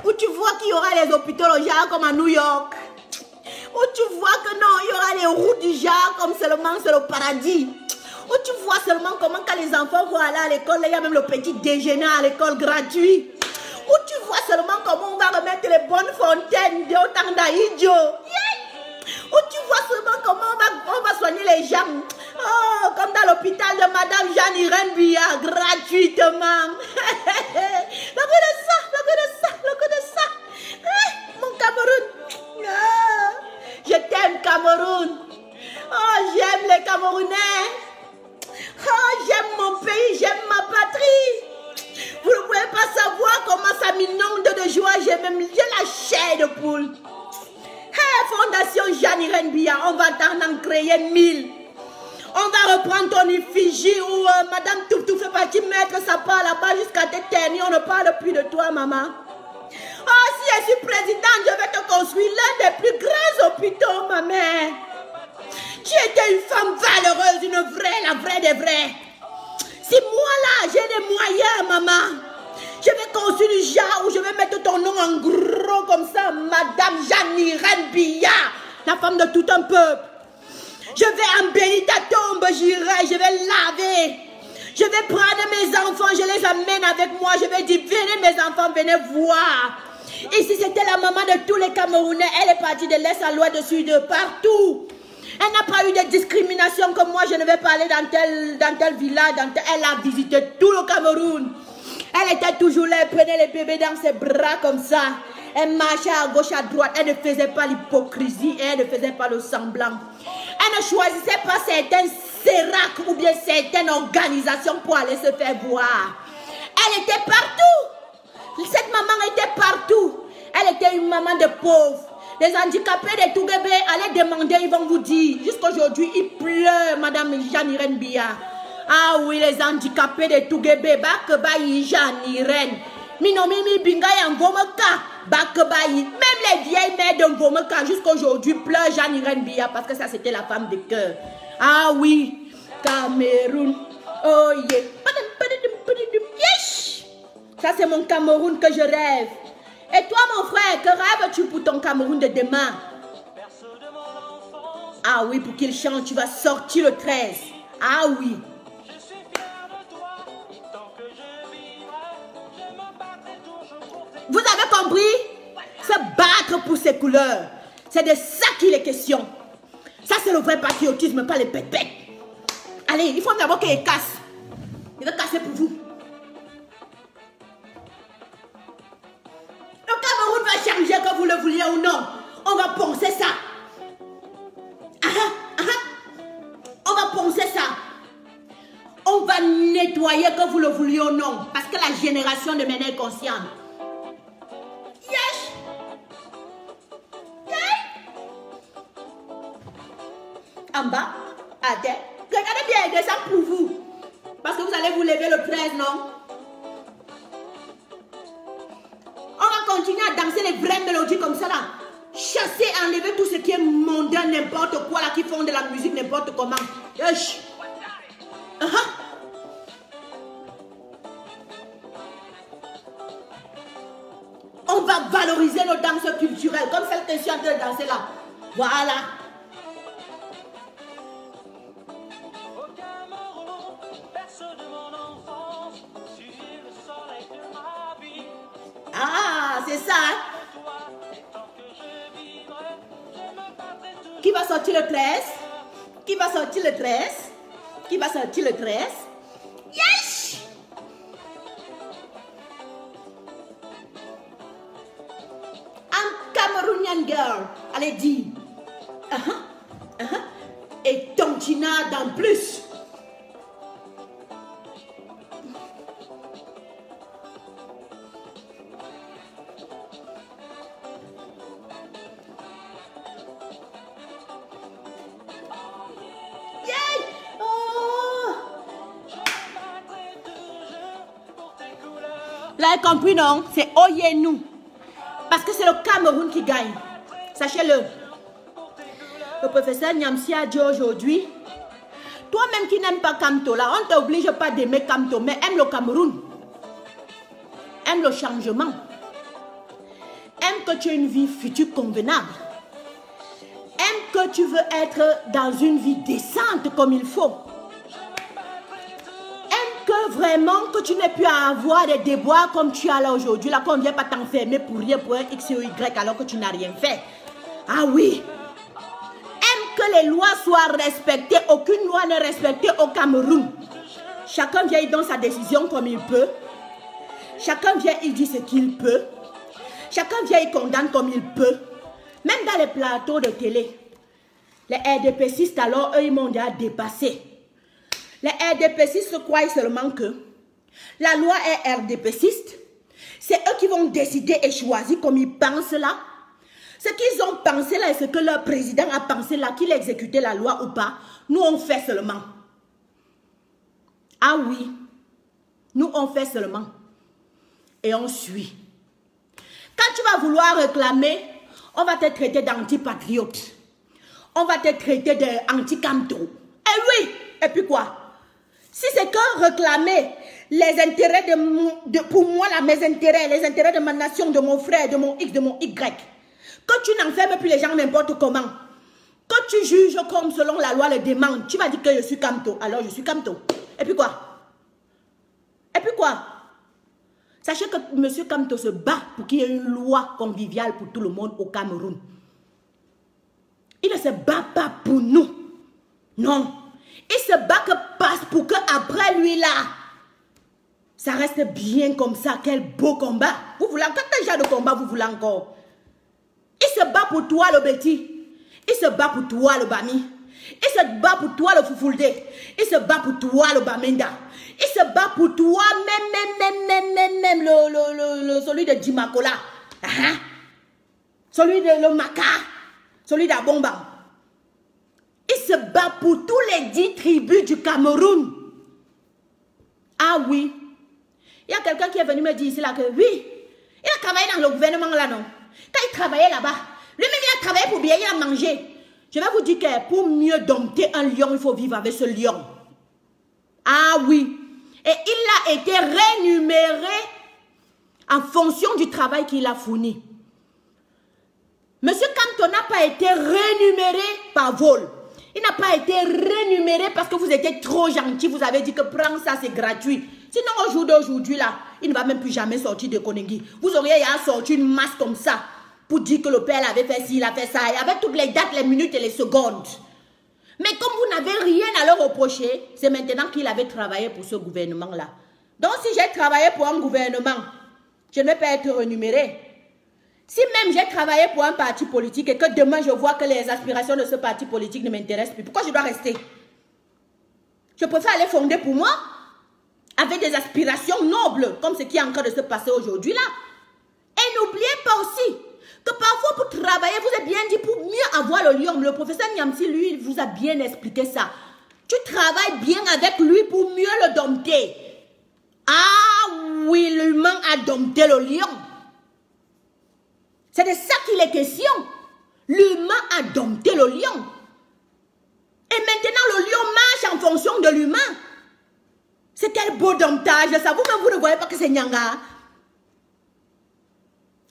[SPEAKER 1] Où tu vois qu'il y aura les hôpitaux au genre comme à New York. Où tu vois que non, il y aura les routes du genre comme seulement c'est le paradis. Où tu vois seulement comment quand les enfants vont aller à l'école, il y a même le petit déjeuner à l'école gratuit. Où tu vois seulement comment on va remettre les bonnes fontaines de Otang d'Aïdjo. Où tu vois seulement comment on va soigner les gens. Oh, comme dans l'hôpital de Madame Jeanne-Irène Bia, gratuitement. Le goût de ça. Mon Cameroun. Je t'aime, Cameroun. Oh, j'aime les Camerounais. Oh, j'aime mon pays, j'aime ma patrie. Vous ne pouvez pas savoir comment ça m'inonde de joie. J'ai la chair de poule. Fondation Jeanne-Irène Bia, on va t'en créer 1000. On va reprendre ton effigie où Madame Toutou fait partie mettre sa part là-bas jusqu'à t'éternuer. On ne parle plus de toi, maman. Oh, si je suis présidente, je vais te construire l'un des plus grands hôpitaux, ma mère. Tu étais une femme valeureuse, une vraie, la vraie des vrais. Si moi là, j'ai des moyens, maman, je vais construire du genre où je vais mettre ton nom en gros comme ça, Madame Jeanne-Irène Bia, la femme de tout un peuple. Je vais embellir ta tombe, j'irai, je vais laver. Je vais prendre mes enfants, je les amène avec moi. Je vais dire, venez mes enfants, venez voir. Ici, c'était la maman de tous les Camerounais. Elle est partie de l'Est à l'Ouest, de Sud, de partout. Elle n'a pas eu de discrimination comme moi. Je ne vais pas aller dans tel village. Elle a visité tout le Cameroun. Elle était toujours là, elle prenait les bébés dans ses bras comme ça. Elle marchait à gauche, à droite. Elle ne faisait pas l'hypocrisie. Elle ne faisait pas le semblant. Elle ne choisissait pas certains séracs ou bien certaines organisations pour aller se faire voir. Elle était partout. Cette maman était partout. Elle était une maman de pauvres. Les handicapés de Touguébé, allez demander, ils vont vous dire. Jusqu'aujourd'hui, il pleure, Madame Jeanne-Irène Bia. Ah oui, les handicapés de Touguébé, Bakbayi Jeanne-Irène. Minomimi Bingaï en Vomeka, Bakbayi. Même les vieilles mères de Vomeka, jusqu'aujourd'hui, pleurent Jeanne-Irène Bia parce que ça, c'était la femme de cœur. Ah oui, Cameroun. Oh yeah. Yes. Ça, c'est mon Cameroun que je rêve. Et toi, mon frère, que rêves-tu pour ton Cameroun de demain? Ah oui, pour qu'il chante, tu vas sortir le 13. Ah oui. Vous avez compris? Se battre pour ses couleurs. C'est de ça qu'il est question. Ça, c'est le vrai patriotisme, pas les pètes-pètes. Allez, il faut d'abord qu'il casse. Il va casser pour vous. Le Cameroun va changer, que vous le vouliez ou non. On va penser ça. On va penser ça. On va nettoyer que vous le vouliez ou non. Parce que la génération de maintenant est consciente. Yes. En bas, à terre. Regardez bien, descend pour vous. Parce que vous allez vous lever le 13, non? On va continuer à danser les vraies mélodies comme ça là. Chasser, enlever tout ce qui est mondain, n'importe quoi là, qui font de la musique n'importe comment. Yes. On va valoriser nos danses culturelles, comme celle que je suis en train de danser là. Voilà. Ah, c'est ça, hein? Qui va sortir le 13? Qui va sortir le 13? Qui va sortir le 13? Yes! Un Cameroonian girl. Allez, dis. Et Tontina dans plus. Vous avez compris, non? C'est Oyez-nous. Parce que c'est le Cameroun qui gagne. Sachez-le. Le professeur Nyamsi a dit aujourd'hui, toi-même qui n'aimes pas Kamto, là, on ne t'oblige pas d'aimer Kamto, mais aime le Cameroun. Aime le changement. Aime que tu aies une vie future convenable. Aime que tu veux être dans une vie décente comme il faut. Que vraiment que tu n'aies pu avoir des déboires comme tu as là aujourd'hui, là qu'on ne vient pas t'enfermer pour rien, pour un X ou Y alors que tu n'as rien fait. Ah oui. Aime que les lois soient respectées. Aucune loi n'est respectée au Cameroun. Chacun vient, il donne sa décision comme il peut. Chacun vient, il dit ce qu'il peut. Chacun vient, il condamne comme il peut. Même dans les plateaux de télé. Les RDPcistes alors, eux, ils m'ont déjà dépassé. Les RDPcistes croient seulement que la loi est RDPciste. C'est eux qui vont décider et choisir comme ils pensent là. Ce qu'ils ont pensé là et ce que leur président a pensé là, qu'il a exécuté la loi ou pas, nous on fait seulement. Ah oui, nous on fait seulement. Et on suit. Quand tu vas vouloir réclamer, on va te traiter d'antipatriote. On va te traiter d'anti-Kamto. Et oui, et puis quoi? Si c'est que réclamer les intérêts pour moi, là, mes intérêts, les intérêts de ma nation, de mon frère, de mon X, de mon Y, que tu n'enfermes plus les gens n'importe comment, que tu juges comme selon la loi le demande, tu vas dire que je suis Kamto, alors je suis Kamto. Et puis quoi? Et puis quoi? Sachez que M. Kamto se bat pour qu'il y ait une loi conviviale pour tout le monde au Cameroun. Il ne se bat pas pour nous. Non. Il se bat que passe pour qu'après lui là, ça reste bien comme ça. Quel beau combat. Vous voulez encore quel genre de combat vous voulez encore? Il se bat pour toi le Betty. Il se bat pour toi le Bami. Il se bat pour toi le Fufulde. Il se bat pour toi le Bamenda. Il se bat pour toi même celui de Jimakola. Celui de le Maka. Celui d'Abomba. Il se bat pour tous les 10 tribus du Cameroun. Ah oui. Il y a quelqu'un qui est venu me dire ici là que oui, il a travaillé dans le gouvernement là, non? Quand il travaillait là-bas, lui-même il a travaillé pour bien, il a mangé. Je vais vous dire que pour mieux dompter un lion, il faut vivre avec ce lion. Ah oui. Et il a été rémunéré en fonction du travail qu'il a fourni. Monsieur Kamto n'a pas été rémunéré par vol. Il n'a pas été rémunéré parce que vous étiez trop gentil. Vous avez dit que prends ça, c'est gratuit. Sinon, au jour d'aujourd'hui, là, il ne va même plus jamais sortir de Konengi. Vous auriez sorti une masse comme ça pour dire que le père avait fait ci, il a fait ça. Il y avait toutes les dates, les minutes et les secondes. Mais comme vous n'avez rien à leur reprocher, c'est maintenant qu'il avait travaillé pour ce gouvernement-là. Donc, si j'ai travaillé pour un gouvernement, je ne vais pas être rémunéré. Si même j'ai travaillé pour un parti politique et que demain je vois que les aspirations de ce parti politique ne m'intéressent plus, pourquoi je dois rester? Je préfère aller fonder pour moi avec des aspirations nobles comme ce qui est en train de se passer aujourd'hui là. Et n'oubliez pas aussi que parfois pour travailler, vous êtes bien dit pour mieux avoir le lion. Le professeur Niamsi, lui, il vous a bien expliqué ça. Tu travailles bien avec lui pour mieux le dompter. Ah oui, l'humain a dompté le lion. C'est de ça qu'il est question. L'humain a dompté le lion. Et maintenant, le lion marche en fonction de l'humain. C'est quel beau domptage. Ça, vous-même, vous ne voyez pas que c'est Nyanga.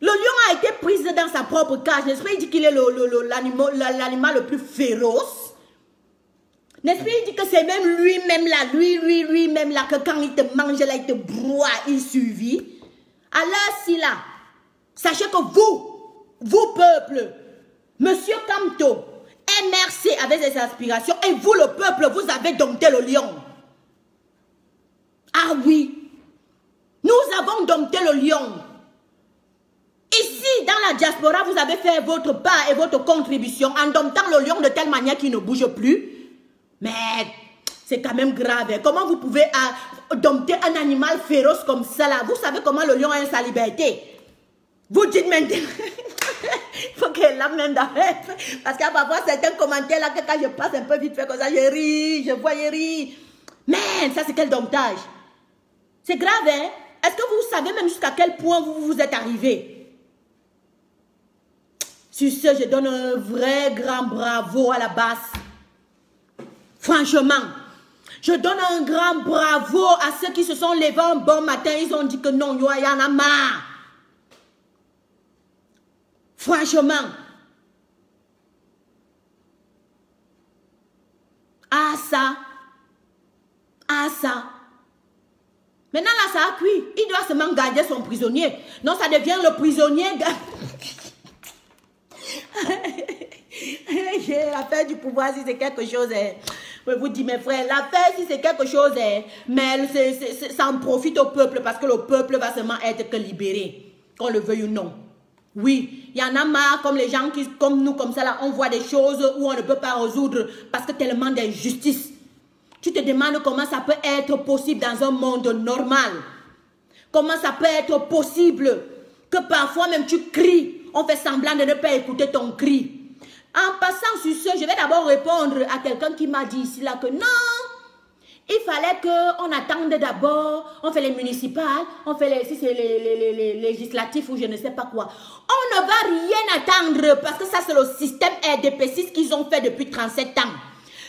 [SPEAKER 1] Le lion a été pris dans sa propre cage. N'est-ce pas? Il dit qu'il est l'animal le plus féroce. N'est-ce pas? Il dit que c'est même lui-même là, lui-même là, que quand il te mange là, il te broie, il survit. Alors, si là, sachez que vous peuple, Monsieur Kamto, MRC avec ses aspirations, et vous le peuple, vous avez dompté le lion. Ah oui, nous avons dompté le lion. Ici, dans la diaspora, vous avez fait votre part et votre contribution en domptant le lion de telle manière qu'il ne bouge plus. Mais c'est quand même grave. Comment vous pouvez dompter un animal féroce comme ça là? Vous savez comment le lion a sa liberté? Vous dites maintenant, il faut qu'elle l'a même d'arrêt. Parce qu'il y a parfois certains commentaires là que quand je passe un peu vite fait comme ça, je ris, je vois, je ris. Mais ça c'est quel domptage? C'est grave, hein? Est-ce que vous savez même jusqu'à quel point vous êtes arrivé? Sur ce, je donne un vrai grand bravo à la base. Franchement, je donne un grand bravo à ceux qui se sont levés un bon matin. Ils ont dit que non, il y en a marre. Franchement. Ah ça. Ah ça. Maintenant là, ça a cuit. Il doit seulement garder son prisonnier. Non, ça devient le prisonnier. L'affaire du pouvoir, si c'est quelque chose, je vous dis mes frères, l'affaire, si c'est quelque chose, mais ça en profite au peuple parce que le peuple va seulement être que libéré, qu'on le veuille ou non. Oui, il y en a marre, comme les gens qui, comme nous, comme ça, là, on voit des choses où on ne peut pas résoudre parce que tellement d'injustice. Tu te demandes comment ça peut être possible dans un monde normal. Comment ça peut être possible que parfois même tu cries, on fait semblant de ne pas écouter ton cri. En passant sur ce, je vais d'abord répondre à quelqu'un qui m'a dit ici là que non, il fallait qu'on attende d'abord, on fait les municipales, on fait les législatifs ou je ne sais pas quoi. On ne va rien attendre parce que ça c'est le système RDP6 qu'ils ont fait depuis 37 ans.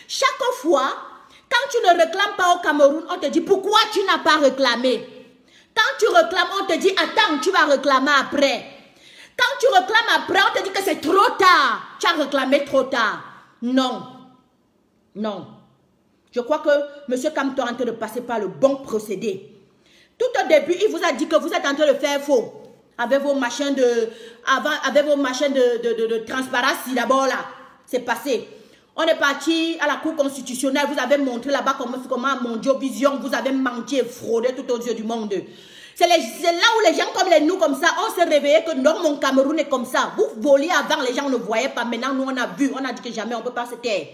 [SPEAKER 1] Chaque fois, quand tu ne réclames pas au Cameroun, on te dit pourquoi tu n'as pas réclamé. Quand tu réclames, on te dit attends, tu vas réclamer après. Quand tu réclames après, on te dit que c'est trop tard. Tu as réclamé trop tard. Non. Non. Je crois que M. Kamto est en train de passer par le bon procédé. Tout au début, il vous a dit que vous êtes en train de faire faux. Avec vos machins de transparence, d'abord là. C'est passé. On est parti à la Cour constitutionnelle. Vous avez montré là-bas comment Mondiovision, vous avez menti et fraudé tout aux yeux du monde. C'est là où les gens comme nous, comme ça, on s'est réveillé que non, mon Cameroun est comme ça. Vous voliez avant, les gens ne voyaient pas. Maintenant, nous, on a vu, on a dit que jamais on ne peut pas se taire.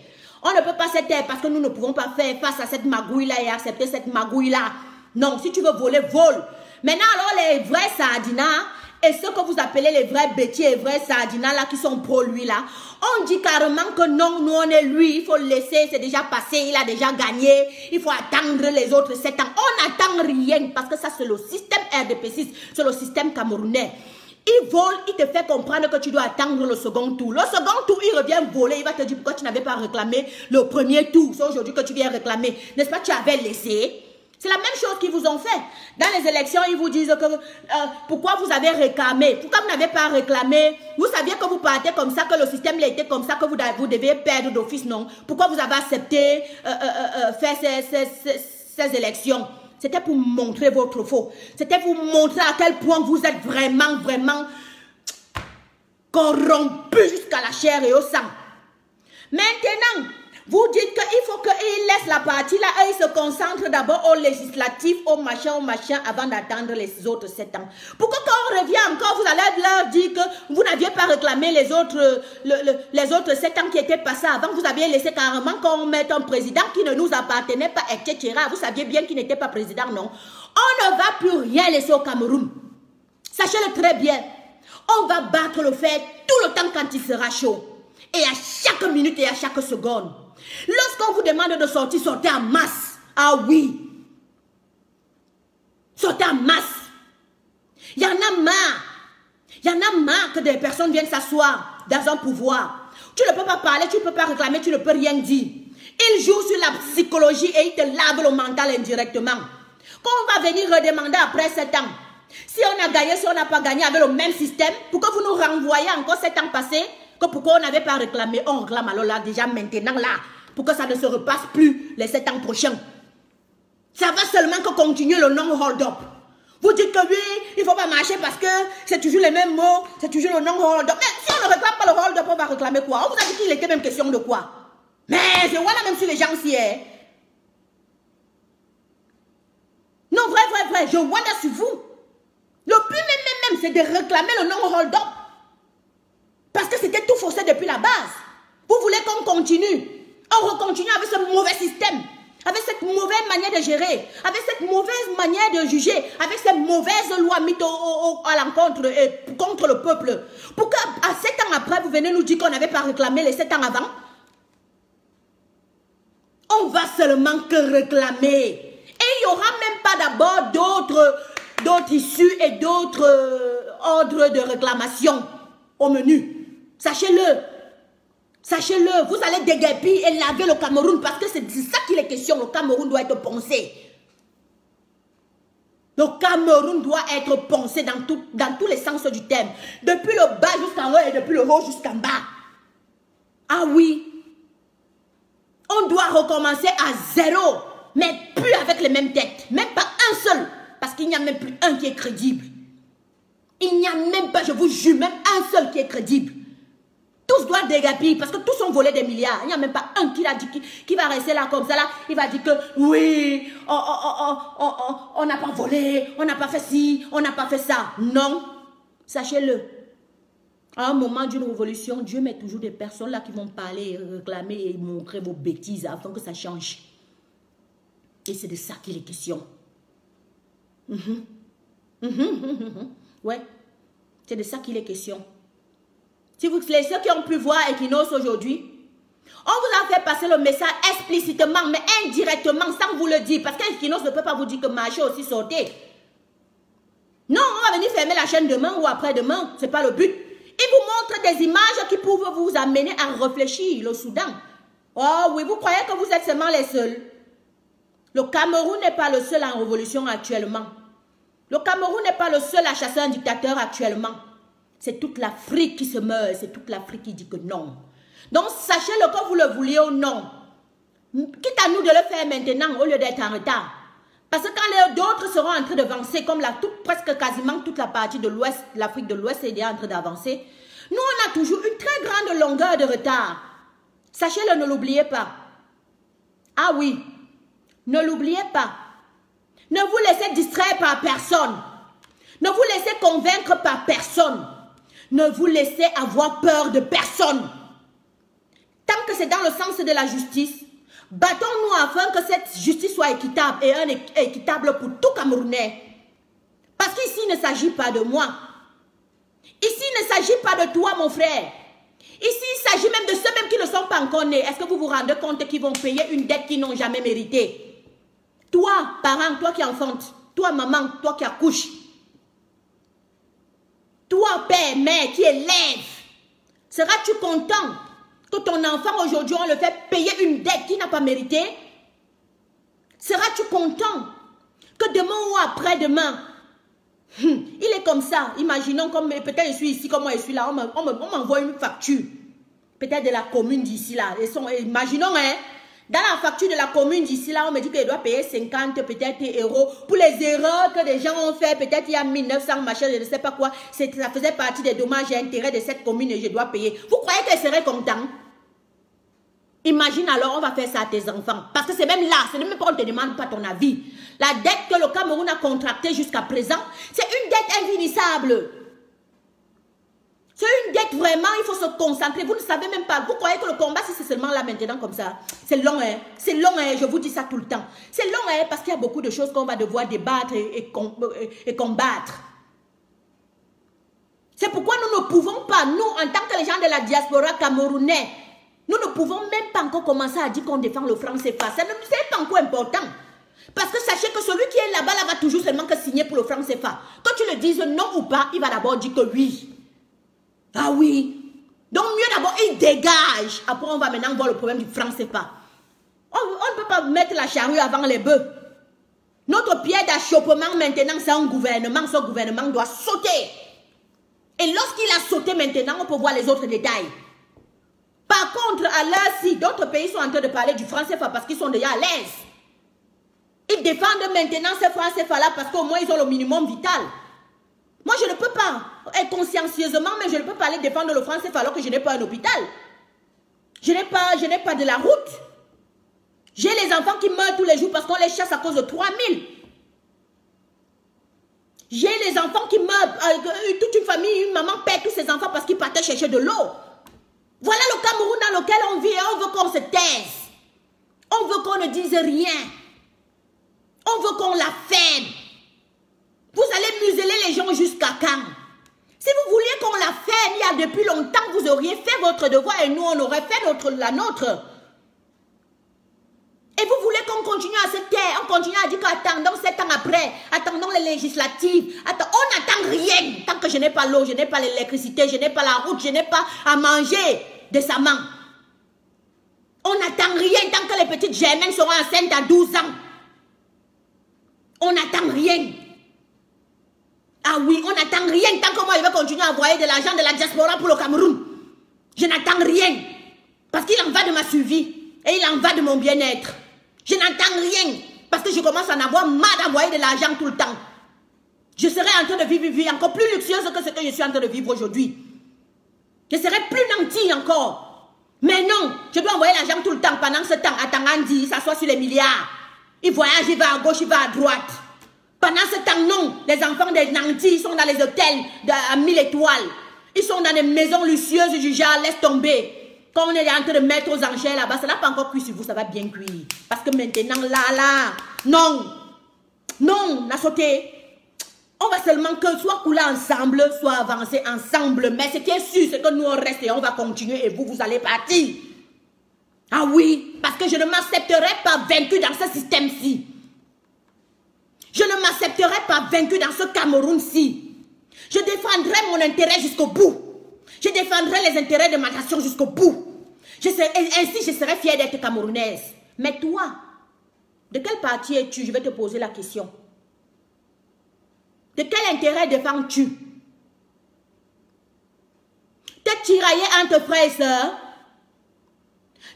[SPEAKER 1] On ne peut pas se taire parce que nous ne pouvons pas faire face à cette magouille-là et accepter cette magouille-là. Non, si tu veux voler, vole. Maintenant, alors, les vrais sardinas et ceux que vous appelez les vrais bêtiers et vrais sardinas là qui sont pro lui là, on dit carrément que non, nous on est lui, il faut le laisser, c'est déjà passé, il a déjà gagné, il faut attendre les autres 7 ans. On n'attend rien parce que ça c'est le système RDP6, c'est le système camerounais. Il vole, il te fait comprendre que tu dois attendre le second tour. Le second tour, il revient voler, il va te dire pourquoi tu n'avais pas réclamé le premier tour. C'est aujourd'hui que tu viens réclamer. N'est-ce pas, tu avais laissé? C'est la même chose qu'ils vous ont fait. Dans les élections, ils vous disent que pourquoi vous avez réclamé. Pourquoi vous n'avez pas réclamé? Vous saviez que vous partez comme ça, que le système il a été comme ça, que vous devez perdre d'office, non? Pourquoi vous avez accepté faire ces élections? C'était pour montrer votre faux. C'était pour montrer à quel point vous êtes vraiment, vraiment corrompu jusqu'à la chair et au sang. Maintenant, Vous dites qu'il faut qu'ils laissent la partie là et ils se concentrent d'abord au législatif, au machin, avant d'attendre les autres 7 ans. Pourquoi quand on revient encore, vous allez leur dire que vous n'aviez pas réclamé les autres 7 ans qui étaient passés avant, vous aviez laissé carrément qu'on mette un président qui ne nous appartenait pas, etc. Vous saviez bien qu'il n'était pas président, non? On ne va plus rien laisser au Cameroun. Sachez-le très bien. On va battre le fer tout le temps quand il sera chaud. Et à chaque minute et à chaque seconde. Lorsqu'on vous demande de sortir, sortez en masse. Ah oui. Sortez en masse. Il y en a marre. Il y en a marre que des personnes viennent s'asseoir dans un pouvoir. Tu ne peux pas parler, tu ne peux pas réclamer, tu ne peux rien dire. Ils jouent sur la psychologie et ils te lavent le mental indirectement. Quand on va venir redemander après 7 ans, si on a gagné, si on n'a pas gagné avec le même système, pourquoi vous nous renvoyez encore 7 ans passés? Que pourquoi on n'avait pas réclamé? On réclame alors là, déjà maintenant là, pour que ça ne se repasse plus les 7 ans prochains. Ça va seulement que continuer le non-hold-up. Vous dites que oui, il ne faut pas marcher parce que c'est toujours les mêmes mots, c'est toujours le non-hold-up. Mais si on ne réclame pas le hold-up, on va réclamer quoi? On vous a dit qu'il était même question de quoi? Mais je vois là même sur les gens aussi. Non, vrai, je vois là sur vous. Le plus même, c'est de réclamer le non-hold-up. Parce que c'était tout faussé depuis la base. Vous voulez qu'on continue. On recontinue avec ce mauvais système. Avec cette mauvaise manière de gérer. Avec cette mauvaise manière de juger. Avec cette mauvaise loi mise à l'encontre et contre le peuple. Pourquoi à 7 ans après, vous venez nous dire qu'on n'avait pas réclamé les 7 ans avant? On va seulement que réclamer. Et il n'y aura même pas d'abord d'autres issues et d'autres ordres de réclamation au menu. Sachez-le. Sachez-le. Vous allez déguerpir et laver le Cameroun parce que c'est ça qu'il est question. Le Cameroun doit être poncé. Le Cameroun doit être poncé dans tous les sens du terme. Depuis le bas jusqu'en haut et depuis le haut jusqu'en bas. Ah oui. On doit recommencer à zéro. Mais plus avec les mêmes têtes. Même pas un seul. Parce qu'il n'y a même plus un qui est crédible. Il n'y a même pas, je vous jure, même un seul qui est crédible. Tous doivent déguerpir parce que tous ont volé des milliards. Il n'y a même pas un qui, qui va rester là comme ça. Là. Il va dire que oui, on n'a pas volé, on n'a pas fait ci, on n'a pas fait ça. Non, sachez-le. À un moment d'une révolution, Dieu met toujours des personnes là qui vont parler, réclamer et montrer vos bêtises afin que ça change. Et c'est de ça qu'il est question. Ouais, c'est de ça qu'il est question. Si vous, ceux qui ont pu voir Equinos aujourd'hui, on vous a fait passer le message explicitement, mais indirectement, sans vous le dire. Parce qu'Equinos ne peut pas vous dire que marcher aussi sauter. Non, on va venir fermer la chaîne demain ou après-demain. Ce n'est pas le but. Il vous montre des images qui peuvent vous amener à réfléchir, le Soudan. Oh oui, vous croyez que vous êtes seulement les seuls. Le Cameroun n'est pas le seul en révolution actuellement. Le Cameroun n'est pas le seul à chasser un dictateur actuellement. C'est toute l'Afrique qui se meurt. C'est toute l'Afrique qui dit que non. Donc, sachez-le que vous le vouliez ou non. Quitte à nous de le faire maintenant au lieu d'être en retard. Parce que quand d'autres seront en train d'avancer, comme presque quasiment toute la partie de l'Ouest, l'Afrique de l'Ouest est en train d'avancer, nous, on a toujours une très grande longueur de retard. Sachez-le, ne l'oubliez pas. Ah oui, ne l'oubliez pas. Ne vous laissez distraire par personne. Ne vous laissez convaincre par personne. Ne vous laissez avoir peur de personne. Tant que c'est dans le sens de la justice, battons-nous afin que cette justice soit équitable et équitable pour tout Camerounais. Parce qu'ici, il ne s'agit pas de moi. Ici, il ne s'agit pas de toi, mon frère. Ici, il s'agit même de ceux-mêmes qui ne sont pas encore nés. Est-ce que vous vous rendez compte qu'ils vont payer une dette qu'ils n'ont jamais méritée? Toi, parent, toi qui enfantes, toi, maman, toi qui accouches, toi, père, mère, qui élève, seras-tu content que ton enfant aujourd'hui, on le fait payer une dette qu'il n'a pas méritée? Seras-tu content que demain ou après-demain, il est comme ça, imaginons comme peut-être je suis ici, comme moi je suis là, on m'envoie une facture, peut-être de la commune d'ici là, imaginons, hein, dans la facture de la commune d'ici là, on me dit qu'elle doit payer 50 peut-être euros pour les erreurs que des gens ont fait, peut-être il y a 1900 machin, je ne sais pas quoi, ça faisait partie des dommages et intérêts de cette commune et je dois payer. Vous croyez qu'elle serait contente? Imagine alors, on va faire ça à tes enfants. Parce que c'est même là, c'est même pas on ne te demande pas ton avis. La dette que le Cameroun a contractée jusqu'à présent, c'est une dette infinissable. C'est une dette vraiment, il faut se concentrer. Vous ne savez même pas. Vous croyez que le combat, si c'est seulement là maintenant comme ça, c'est long, hein? C'est long, hein? Je vous dis ça tout le temps. C'est long, hein? Parce qu'il y a beaucoup de choses qu'on va devoir débattre et combattre. C'est pourquoi nous ne pouvons pas, nous, en tant que les gens de la diaspora camerounaise, nous ne pouvons même pas encore commencer à dire qu'on défend le franc CFA. Ça n'est pas encore important. Parce que sachez que celui qui est là-bas, va toujours seulement que signer pour le franc CFA. Quand tu le dises non ou pas, il va d'abord dire que oui. Ah oui. Donc mieux d'abord, il dégage. Après, on va maintenant voir le problème du franc CFA. On ne peut pas mettre la charrue avant les bœufs. Notre pied d'achoppement maintenant, c'est un gouvernement. Ce gouvernement doit sauter. Et lorsqu'il a sauté maintenant, on peut voir les autres détails. Par contre, à l'heure, si d'autres pays sont en train de parler du franc CFA parce qu'ils sont déjà à l'aise. Ils défendent maintenant ce franc CFA-là parce qu'au moins ils ont le minimum vital. Moi, je ne peux pas, consciencieusement, mais je ne peux pas aller défendre le franc CFA alors que je n'ai pas un hôpital. Je n'ai pas de la route. J'ai les enfants qui meurent tous les jours parce qu'on les chasse à cause de 3000. J'ai les enfants qui meurent, toute une famille, une maman perd tous ses enfants parce qu'ils partaient chercher de l'eau. Voilà le Cameroun dans lequel on vit et on veut qu'on se taise. On veut qu'on ne dise rien. On veut qu'on la ferme. Vous allez museler les gens jusqu'à quand? Si vous vouliez qu'on la ferme, il y a depuis longtemps, vous auriez fait votre devoir et nous, on aurait fait la nôtre. Et vous voulez qu'on continue à se taire, on continue à dire qu'attendons 7 ans après, attendons les législatives, on n'attend rien tant que je n'ai pas l'eau, je n'ai pas l'électricité, je n'ai pas la route, je n'ai pas à manger décemment. On n'attend rien tant que les petites germaines seront enceintes à 12 ans. On n'attend rien. Ah oui, on n'attend rien tant que moi je vais continuer à envoyer de l'argent de la diaspora pour le Cameroun. Je n'attends rien. Parce qu'il en va de ma survie et il en va de mon bien-être. Je n'entends rien parce que je commence à en avoir marre d'envoyer de l'argent tout le temps. Je serai en train de vivre une vie encore plus luxueuse que ce que je suis en train de vivre aujourd'hui. Je serai plus nantie encore. Mais non, je dois envoyer l'argent tout le temps. Pendant ce temps, attendant il s'assoit sur les milliards. Il voyage, il va à gauche, il va à droite. Pendant ce temps, non. Les enfants des nantis sont dans les hôtels à 1000 étoiles. Ils sont dans des maisons luxueuses du genre, laisse tomber. Quand on est en train de mettre aux enchères là-bas, ça n'a pas encore cuit sur vous, ça va bien cuire. Parce que maintenant, là, non. Non, on a sauté. On va seulement que soit couler ensemble, soit avancer ensemble. Mais ce qui est sûr, c'est que nous, on reste et on va continuer et vous, vous allez partir. Ah oui, parce que je ne m'accepterai pas vaincu dans ce système-ci. Je ne m'accepterai pas vaincu dans ce Cameroun-ci. Je défendrai mon intérêt jusqu'au bout. Je défendrai les intérêts de ma nation jusqu'au bout. Ainsi, je serai fière d'être camerounaise. Mais toi, de quel parti es-tu? Je vais te poser la question. De quel intérêt défends-tu? Te tirailler entre frères et sœurs?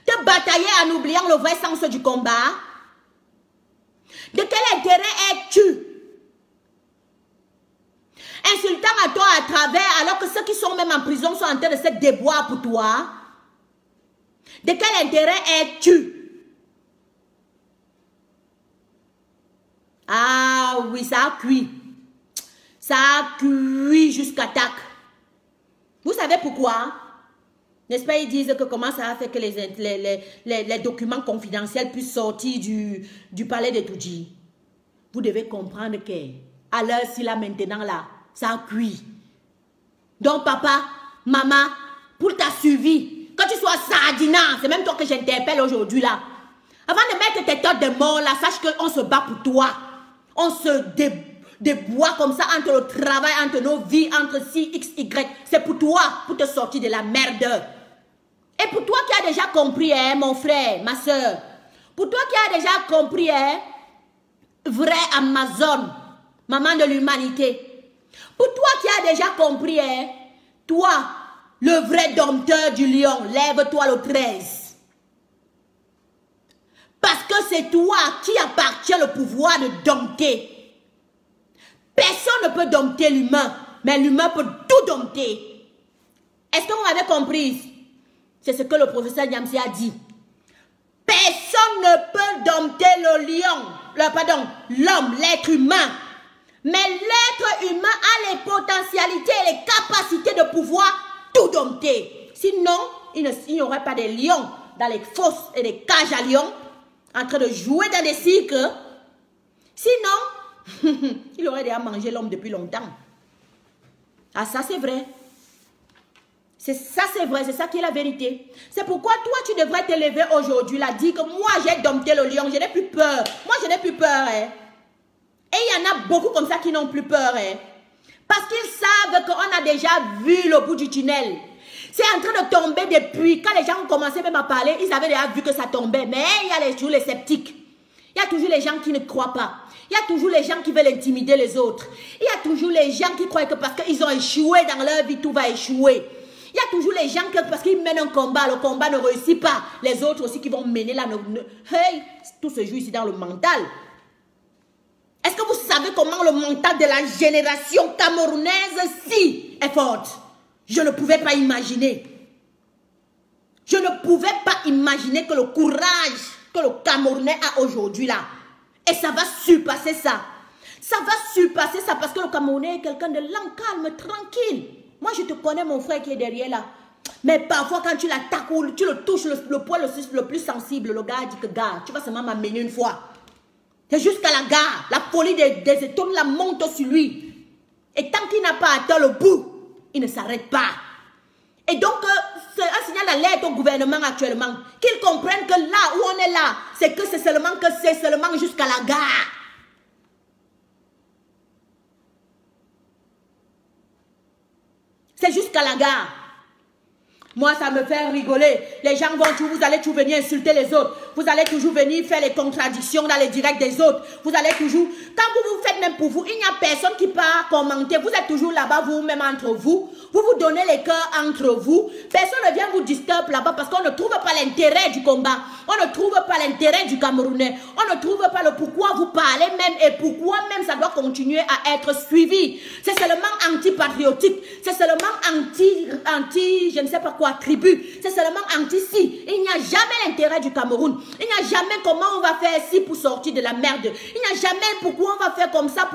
[SPEAKER 1] Te batailler en oubliant le vrai sens du combat? De quel intérêt es-tu? Insultant à toi à travers alors que ceux qui sont même en prison sont en train de se déboire pour toi? De quel intérêt es-tu? Ah oui, ça a cuit. Ça a cuit jusqu'à tac. Vous savez pourquoi? N'est-ce pas, ils disent que comment ça a fait que les documents confidentiels puissent sortir du palais de Toudji. Vous devez comprendre que à l'heure si là maintenant là, ça a cuit. Donc papa, maman, pour ta survie, quand tu sois sardinant, c'est même toi que j'interpelle aujourd'hui là. Avant de mettre tes têtes de mort là, sache qu'on se bat pour toi. On se déboie comme ça entre le travail, entre nos vies, entre ci, x, y. C'est pour toi, pour te sortir de la merde. Et pour toi qui as déjà compris, hein, mon frère, ma soeur, pour toi qui as déjà compris, hein, vrai Amazon, maman de l'humanité, pour toi qui as déjà compris, hein, toi, le vrai dompteur du lion, lève-toi le 13. Parce que c'est toi qui appartient le pouvoir de dompter. Personne ne peut dompter l'humain, mais l'humain peut tout dompter. Est-ce que vous m'avez compris? C'est ce que le professeur Niamsi a dit. Personne ne peut dompter le lion, pardon, l'homme, l'être humain. Mais l'être humain a les potentialités et les capacités de pouvoir tout dompter. Sinon, il n'y aurait pas de lions dans les fosses et les cages à lions en train de jouer dans des cycles. Sinon, il aurait déjà mangé l'homme depuis longtemps. Ah, ça c'est vrai. C'est ça, c'est vrai, c'est ça qui est la vérité. C'est pourquoi toi, tu devrais te lever aujourd'hui, là, dire que moi, j'ai dompté le lion, je n'ai plus peur. Moi, je n'ai plus peur. Hein. Et il y en a beaucoup comme ça qui n'ont plus peur. Hein. Parce qu'ils savent qu'on a déjà vu le bout du tunnel. C'est en train de tomber depuis. Quand les gens ont commencé même à parler, ils avaient déjà vu que ça tombait. Mais il y a toujours les sceptiques. Il y a toujours les gens qui ne croient pas. Il y a toujours les gens qui veulent intimider les autres. Il y a toujours les gens qui croient que parce qu'ils ont échoué dans leur vie, tout va échouer. Il y a toujours les gens que parce qu'ils mènent un combat, le combat ne réussit pas. Les autres aussi qui vont mener là. Hey, tout se joue ici dans le mental. Est-ce que vous savez comment le mental de la génération camerounaise-ci est forte? Je ne pouvais pas imaginer. Je ne pouvais pas imaginer que le courage que le Camerounais a aujourd'hui là. Et ça va surpasser ça. Ça va surpasser ça parce que le Camerounais est quelqu'un de lent, calme, tranquille. Moi, je te connais, mon frère qui est derrière là. Mais parfois, quand tu l'attaques ou tu le touches, le point le plus sensible, le gars dit que, gars, tu vas seulement m'amener une fois. C'est jusqu'à la gare. La folie des étoiles la monte sur lui. Et tant qu'il n'a pas atteint le bout, il ne s'arrête pas. Et donc, c'est un signal d'alerte au gouvernement actuellement. Qu'ils comprennent que là où on est là, c'est seulement jusqu'à la gare. C'est jusqu'à la gare. Moi, ça me fait rigoler. Les gens vont vous allez toujours venir insulter les autres. Vous allez toujours venir faire les contradictions dans les directs des autres. Vous allez toujours... Quand vous faites même pour vous, il n'y a personne qui peut commenter. Vous êtes toujours là-bas, vous-même entre vous. Vous vous donnez les cœurs entre vous. Personne ne vient vous disturber là-bas parce qu'on ne trouve pas l'intérêt du combat. On ne trouve pas l'intérêt du Camerounais. On ne trouve pas le pourquoi vous parlez même et pourquoi même ça doit continuer à être suivi. C'est seulement anti-patriotique. C'est seulement anti, je ne sais pas quoi, tribu. C'est seulement anti-ci. Il n'y a jamais l'intérêt du Cameroun. Il n'y a jamais comment on va faire ci pour sortir de la merde. Il n'y a jamais pourquoi on va faire comme ça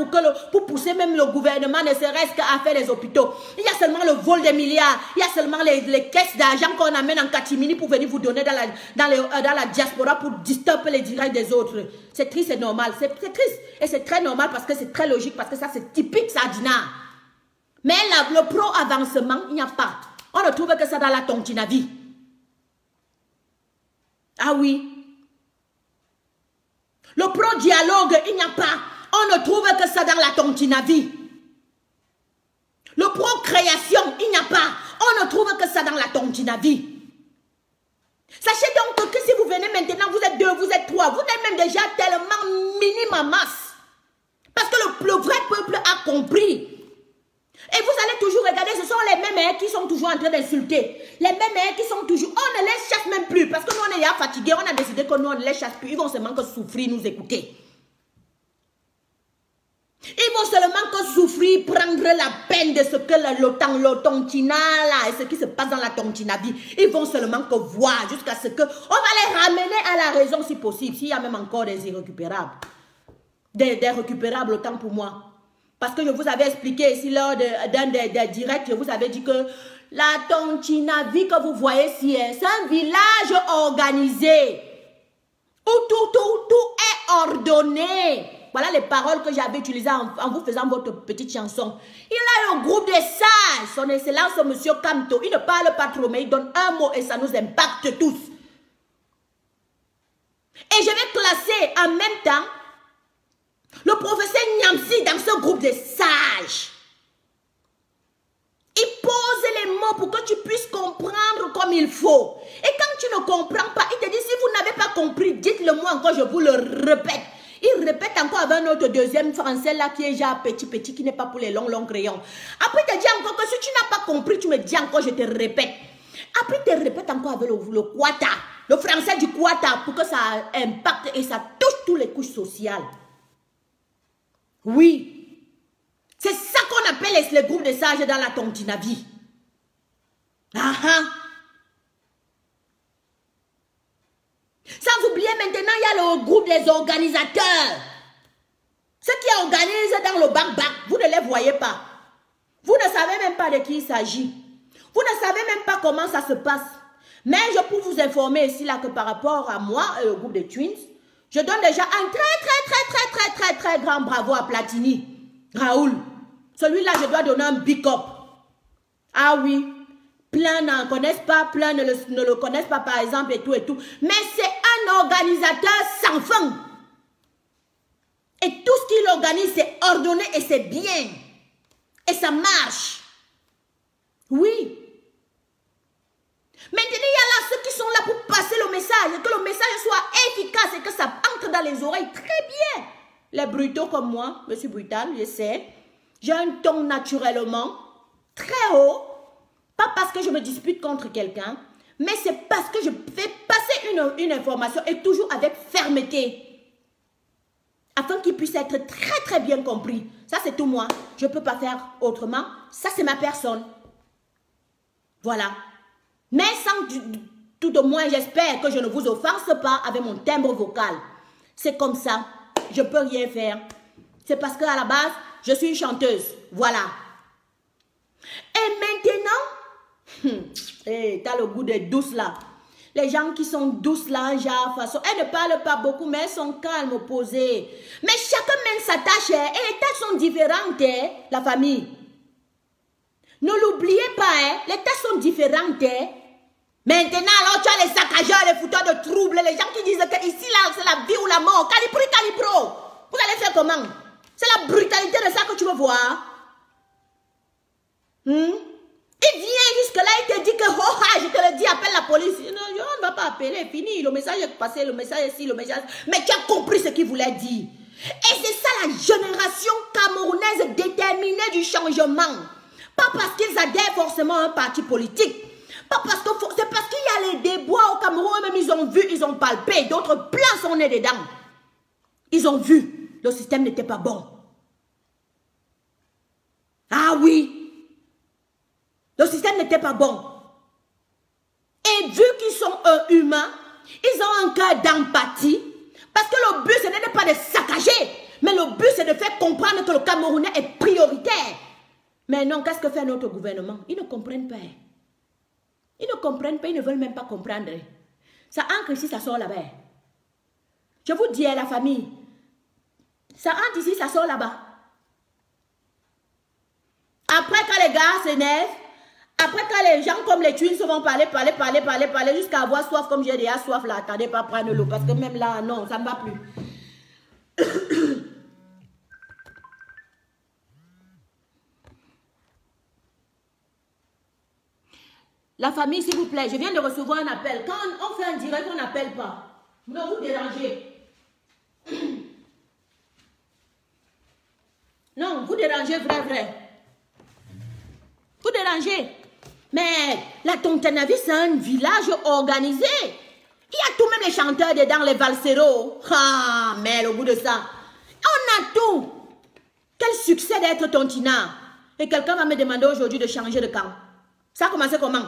[SPEAKER 1] pour pousser même le gouvernement ne serait-ce qu'à faire les hôpitaux. Il y a seulement le vol des milliards. Il y a seulement les caisses d'argent qu'on amène en catimini pour venir vous donner dans la diaspora pour disturber les directs des autres. C'est triste, c'est normal. C'est triste. Et c'est très normal parce que c'est très logique, parce que ça c'est typique Sardina. Mais le pro-avancement, il n'y a pas. On ne trouve que ça dans la Tontinavie. Ah oui. Le pro-dialogue, il n'y a pas. On ne trouve que ça dans la Tontinavie. Le pro-création, il n'y a pas. On ne trouve que ça dans la Tontinavie. Sachez donc que si vous venez maintenant, vous êtes 2, vous êtes 3, vous êtes même déjà tellement minime en masse. Parce que le vrai peuple a compris. Et vous allez toujours regarder, ce sont les mêmes qui sont toujours en train d'insulter. Les mêmes qui sont toujours... On ne les chasse même plus. Parce que nous, on est déjà fatigués. On a décidé que nous, on ne les chasse plus. Ils vont seulement que souffrir, nous écouter. Ils vont seulement que souffrir, prendre la peine de ce que le Tontina là, et ce qui se passe dans la Tontinavie. Ils vont seulement que voir jusqu'à ce que... On va les ramener à la raison si possible. S'il y a même encore des irrécupérables. Des récupérables, autant pour moi. Parce que je vous avais expliqué ici lors d'un des directs, je vous avais dit que la Tontinavie que vous voyez ici, c'est un village organisé. Où tout est ordonné. Voilà les paroles que j'avais utilisées en vous faisant votre petite chanson. Il a un groupe de sages, son excellence monsieur Kamto. Il ne parle pas trop, mais il donne un mot et ça nous impacte tous. Et je vais classer en même temps le professeur Nyamsi dans ce groupe de sages. Il pose les mots pour que tu puisses comprendre comme il faut. Et quand tu ne comprends pas, il te dit, si vous n'avez pas compris, dites-le moi encore, je vous le répète. Il répète encore avec notre deuxième français là qui est déjà petit, qui n'est pas pour les longs crayons. Après, il te dit encore que si tu n'as pas compris, tu me dis encore, je te répète. Après, il te répète encore avec le Kwata, le français du Kwata, pour que ça impacte et ça touche toutes les couches sociales. Oui, c'est ça qu'on appelle les groupes de sages dans la Tontinavie. Ça vous maintenant, il y a le groupe des organisateurs. Ceux qui organisent dans le bac-bac, vous ne les voyez pas. Vous ne savez même pas de qui il s'agit. Vous ne savez même pas comment ça se passe. Mais je peux vous informer ici là que par rapport à moi et au groupe des Twins, je donne déjà un très grand bravo à Platini, Raoul. Celui-là, je dois donner un big up. Ah oui, plein n'en connaissent pas, plein ne le connaissent pas par exemple et tout. Mais c'est un organisateur sans fin. Et tout ce qu'il organise, c'est ordonné et c'est bien. Et ça marche. Oui. Maintenant, il y a là ceux qui sont là pour passer le message, et que le message soit efficace et que ça entre dans les oreilles très bien. Les brutaux comme moi, monsieur Brutal, je sais, j'ai un ton naturellement très haut, pas parce que je me dispute contre quelqu'un, mais c'est parce que je fais passer une information et toujours avec fermeté, afin qu'il puisse être très bien compris. Ça, c'est tout moi. Je ne peux pas faire autrement. Ça, c'est ma personne. Voilà. Mais sans tout au moins, j'espère que je ne vous offense pas avec mon timbre vocal. C'est comme ça. Je ne peux rien faire. C'est parce qu'à la base, je suis une chanteuse. Voilà. Et maintenant, t'as le goût des douces là. Les gens qui sont douces là, genre, façon, elles ne parlent pas beaucoup, mais elles sont calmes, posées. Mais chacun mène sa tâche, et les tâches sont différentes, la famille. Ne l'oubliez pas, les tâches sont différentes. Maintenant, alors, tu as les saccageurs, les fouteurs de troubles, les gens qui disent que ici, là, c'est la vie ou la mort. Calibro. Vous allez faire comment? C'est la brutalité de ça que tu veux voir. Il vient jusque là, il te dit que, je te le dis, appelle la police. Non, on ne va pas appeler, fini. Le message est passé, le message est ici, le message. Mais tu as compris ce qu'il voulait dire. Et c'est ça la génération camerounaise déterminée du changement. Pas parce qu'ils adhèrent forcément à un parti politique. Pas parce que c'est parce qu'il y a les débois au Cameroun, même ils ont vu, ils ont palpé. D'autres plans sont nés dedans. Ils ont vu, le système n'était pas bon. Ah oui. Le système n'était pas bon. Et vu qu'ils sont humains, ils ont un cœur d'empathie. Parce que le but, ce n'est pas de saccager. Mais le but, c'est de faire comprendre que le Camerounais est prioritaire. Mais non, qu'est-ce que fait notre gouvernement? Ils ne comprennent pas. Ils ne comprennent pas, ils ne veulent même pas comprendre. Ça entre ici, ça sort là-bas. Je vous dis à la famille, ça entre ici, ça sort là-bas. Après, quand les gars s'énervent, après, quand les gens comme les Twins vont parler, jusqu'à avoir soif, comme j'ai déjà soif là, attendez pas prendre l'eau, parce que même là, non, ça ne va plus. La famille, s'il vous plaît, je viens de recevoir un appel. Quand on fait un direct, on n'appelle pas. Ne vous dérangez. Non, vous dérangez, vrai. Vous dérangez. Mais la Tontanavie, c'est un village organisé. Il y a tout, même les chanteurs dedans, les valseros. Ah, mais au bout de ça, on a tout. Quel succès d'être tontinard. Et quelqu'un va me demander aujourd'hui de changer de camp. Ça a commencé comment?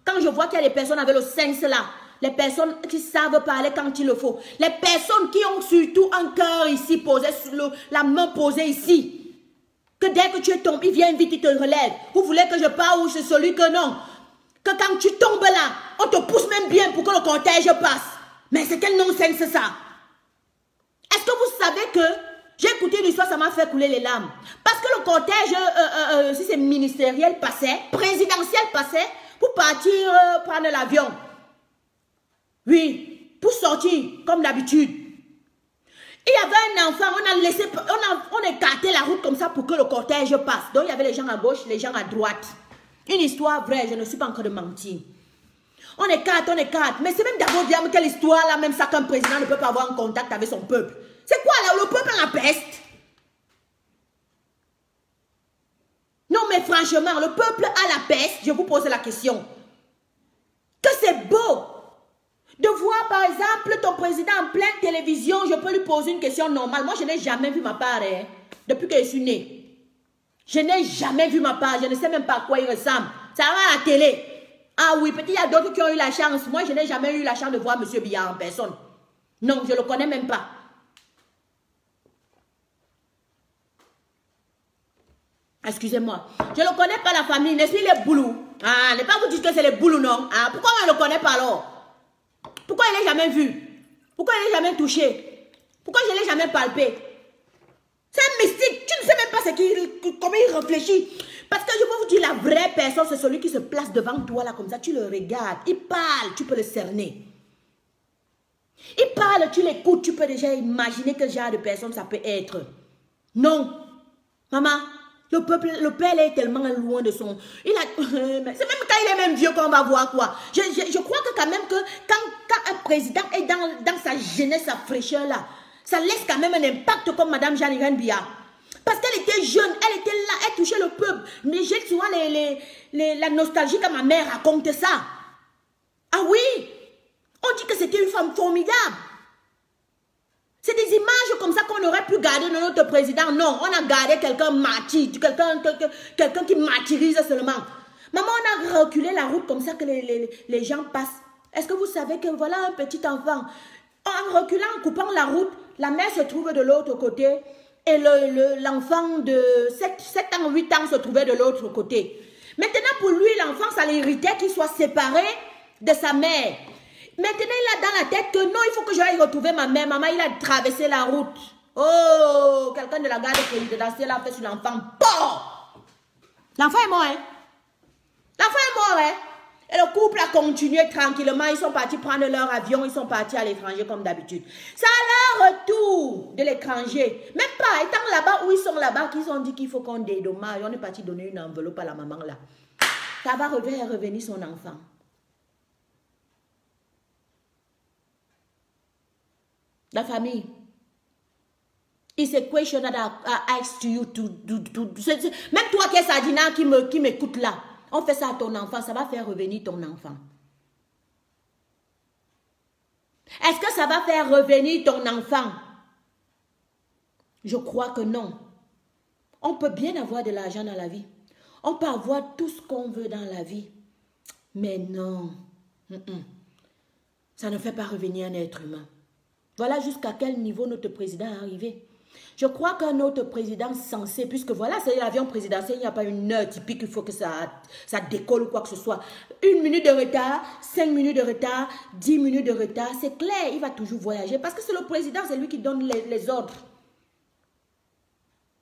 [SPEAKER 1] Quand je vois qu'il y a des personnes avec le sens là, les personnes qui savent parler quand il le faut, les personnes qui ont surtout un cœur ici posé, sur la main posée ici, que dès que tu es tombé, il vient vite, il te relève. Vous voulez que je parle ou c'est celui que non? Que quand tu tombes là, on te pousse même bien pour que le cortège passe. Mais c'est quel non-sens ça? Est-ce que vous savez que j'ai écouté l'histoire, ça m'a fait couler les larmes? Parce que le cortège, si c'est ministériel, passait, présidentiel passait, pour partir prendre l'avion. Oui, pour sortir, comme d'habitude. Il y avait un enfant, on a écarté la route comme ça pour que le cortège passe. Donc il y avait les gens à gauche, les gens à droite. Une histoire vraie, je ne suis pas encore de mentir. On écarte. Mais c'est même d'abord dire quelle histoire là, même ça qu'un président ne peut pas avoir un contact avec son peuple. C'est quoi là, le peuple a la peste? Non mais franchement, le peuple a la peste, je vous pose la question. Que c'est beau de voir par exemple ton président en pleine télévision, je peux lui poser une question normale. Moi je n'ai jamais vu ma part, depuis que je suis née. Je n'ai jamais vu ma part, je ne sais même pas à quoi il ressemble. Ça va à la télé. Ah oui, peut-être il y a d'autres qui ont eu la chance. Moi je n'ai jamais eu la chance de voir M. Biya en personne. Non, je ne le connais même pas. Excusez-moi. Je ne connais pas la famille. N'est-ce pas les boulous? Ah, ne pas vous dire que c'est les boulous, non? Ah, pourquoi on ne le connaît pas alors? Pourquoi il n'est jamais vu? Pourquoi il n'est jamais touché? Pourquoi je ne l'ai jamais palpé? C'est un mystique. Tu ne sais même pas comment il réfléchit. Parce que je peux vous dire, la vraie personne, c'est celui qui se place devant toi, là, comme ça. Tu le regardes. Il parle, tu peux le cerner. Il parle, tu l'écoutes, tu peux déjà imaginer quel genre de personne ça peut être. Non. Maman, le père est tellement loin de son... C'est même quand il est même vieux qu'on va voir quoi. Je crois que quand même que quand un président est dans sa jeunesse, sa fraîcheur là, ça laisse quand même un impact comme Madame Jeanne Bia. Parce qu'elle était jeune, elle était là, elle touchait le peuple. Mais j'ai souvent la nostalgie quand ma mère raconte ça. Ah oui, on dit que c'était une femme formidable. C'est des images comme ça qu'on aurait pu garder de notre président. Non, on a gardé quelqu'un martyr, quelqu'un qui martyrise seulement. Maman, on a reculé la route comme ça que les gens passent. Est-ce que vous savez que voilà un petit enfant? En reculant, en coupant la route, la mère se trouve de l'autre côté et l'enfant de 7 ans, 8 ans se trouvait de l'autre côté. Maintenant, pour lui, l'enfant, ça l'irritait qu'il soit séparé de sa mère. Maintenant, il a dans la tête que non, il faut que j'aille retrouver ma mère. Maman, il a traversé la route. Oh, quelqu'un de la garde présidentielle a fait sur l'enfant. L'enfant est mort, hein? L'enfant est mort, hein? Et le couple a continué tranquillement. Ils sont partis prendre leur avion. Ils sont partis à l'étranger comme d'habitude. C'est à leur retour de l'étranger. Même pas étant là-bas où ils sont là-bas qu'ils ont dit qu'il faut qu'on dédommage. On est parti donner une enveloppe à la maman là. Ça va revenir son enfant. La famille. It's a question that I asked you to do. Même toi qui es Sadina qui m'écoute là. On fait ça à ton enfant, ça va faire revenir ton enfant. Est-ce que ça va faire revenir ton enfant? Je crois que non. On peut bien avoir de l'argent dans la vie. On peut avoir tout ce qu'on veut dans la vie. Mais non. Ça ne fait pas revenir un être humain. Voilà jusqu'à quel niveau notre président est arrivé. Je crois qu'un autre président censé, puisque voilà, c'est l'avion présidentiel, il n'y a pas une heure typique, il faut que ça décolle ou quoi que ce soit. 1 minute de retard, 5 minutes de retard, 10 minutes de retard, c'est clair, il va toujours voyager. Parce que c'est le président, c'est lui qui donne les ordres.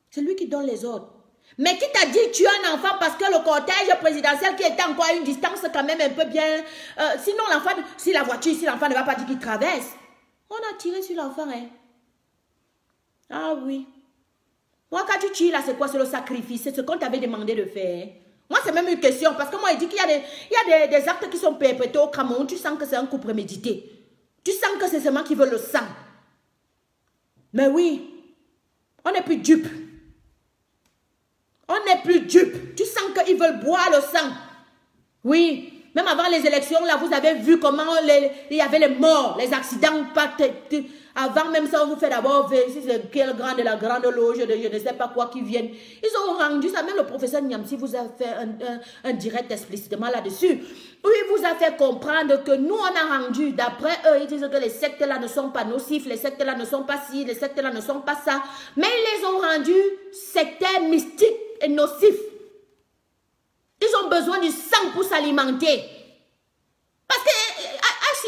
[SPEAKER 1] C'est lui qui donne les ordres. Mais qui t'a dit tu as un enfant parce que le cortège présidentiel qui était encore à une distance quand même un peu bien... sinon l'enfant, si l'enfant ne va pas dire qu'il traverse, on a tiré sur l'enfant, hein. Ah oui. Moi, quand tu tires là, c'est quoi? C'est le sacrifice. C'est ce qu'on t'avait demandé de faire. Moi, c'est même une question. Parce que moi, il dit qu'il y a des actes qui sont perpétrés au Cameroun. Tu sens que c'est un coup prémédité. Tu sens que c'est seulement qui veut le sang. Mais oui, on n'est plus dupe. On n'est plus dupe. Tu sens qu'ils veulent boire le sang. Oui. Même avant les élections, là, vous avez vu comment il y avait les morts, les accidents. Avant même ça, on vous fait d'abord si c'est quel grand de la grande loge de je ne sais pas quoi qui viennent. Ils ont rendu ça. Même le professeur Niamsi vous a fait un direct explicitement là-dessus. Où il vous a fait comprendre que nous, on a rendu, d'après eux, ils disent que les sectes là ne sont pas nocifs, les sectes là ne sont pas ci, les sectes là ne sont pas ça. Mais ils les ont rendus sectaires, mystiques et nocifs. Ils ont besoin du sang pour s'alimenter. Parce que,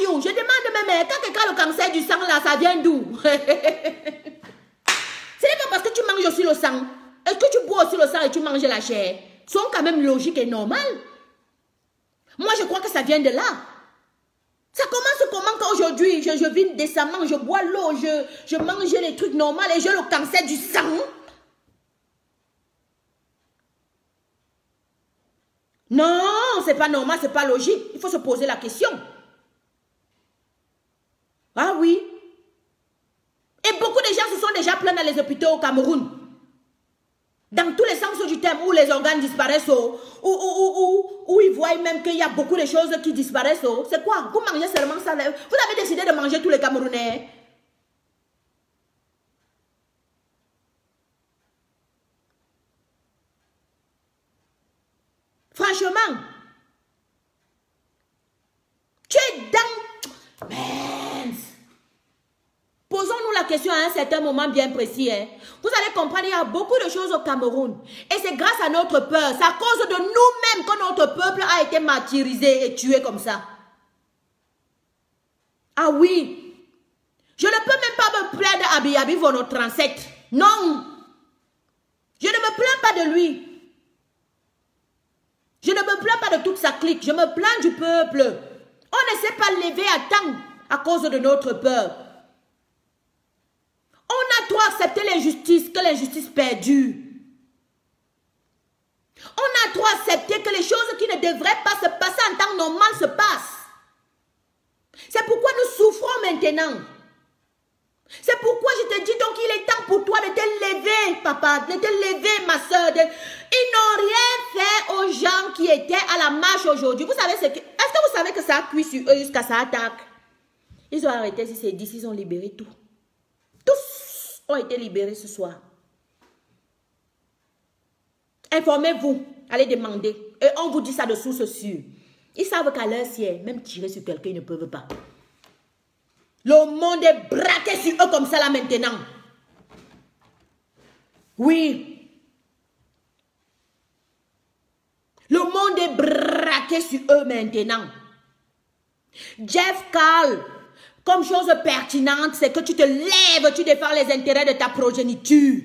[SPEAKER 1] je demande même, quand le cancer du sang là, ça vient d'où? Ce n'est pas parce que tu manges aussi le sang. Est-ce que tu bois aussi le sang et tu manges la chair? Sont quand même logiques et normales. Moi, je crois que ça vient de là. Ça commence comment quand aujourd'hui, je vis décemment, je bois l'eau, je mange les trucs normaux et j'ai le cancer du sang? Non, c'est pas normal, c'est pas logique. Il faut se poser la question. Ah oui. Et beaucoup de gens se sont déjà plaints dans les hôpitaux au Cameroun. Dans tous les sens du terme, où les organes disparaissent, où ils voient même qu'il y a beaucoup de choses qui disparaissent. C'est quoi? Vous mangez seulement ça. Vous avez décidé de manger tous les Camerounais. Franchement, tu es dans... Mince. question à un certain moment bien précis. Hein. Vous allez comprendre, il y a beaucoup de choses au Cameroun. Et c'est grâce à notre peur. C'est à cause de nous-mêmes que notre peuple a été martyrisé et tué comme ça. Ah oui. Je ne peux même pas me plaindre d'Abiy Abi Vono 37. Non. Je ne me plains pas de lui. Je ne me plains pas de toute sa clique. Je me plains du peuple. On ne s'est pas levé à temps à cause de notre peur. On a trop accepté l'injustice, que l'injustice perdure. On a trop accepté que les choses qui ne devraient pas se passer en temps normal se passent. C'est pourquoi nous souffrons maintenant. C'est pourquoi je te dis donc qu'il est temps pour toi de te lever, papa, de te lever, ma soeur. Ils n'ont rien fait aux gens qui étaient à la marche aujourd'hui. Vous savez ce que... Est-ce que vous savez que ça a cuit sur eux jusqu'à ça attaque? Ils ont arrêté si c'est 10, ils ont libéré tout. Tous ont été libérés ce soir. Informez-vous, allez demander. Et on vous dit ça de source sûre. Ils savent qu'à leur siège, même tirer sur quelqu'un, ils ne peuvent pas. Le monde est braqué sur eux comme ça là maintenant. Oui. Le monde est braqué sur eux maintenant. Jeff Carl, comme chose pertinente, c'est que tu te lèves, tu défends les intérêts de ta progéniture.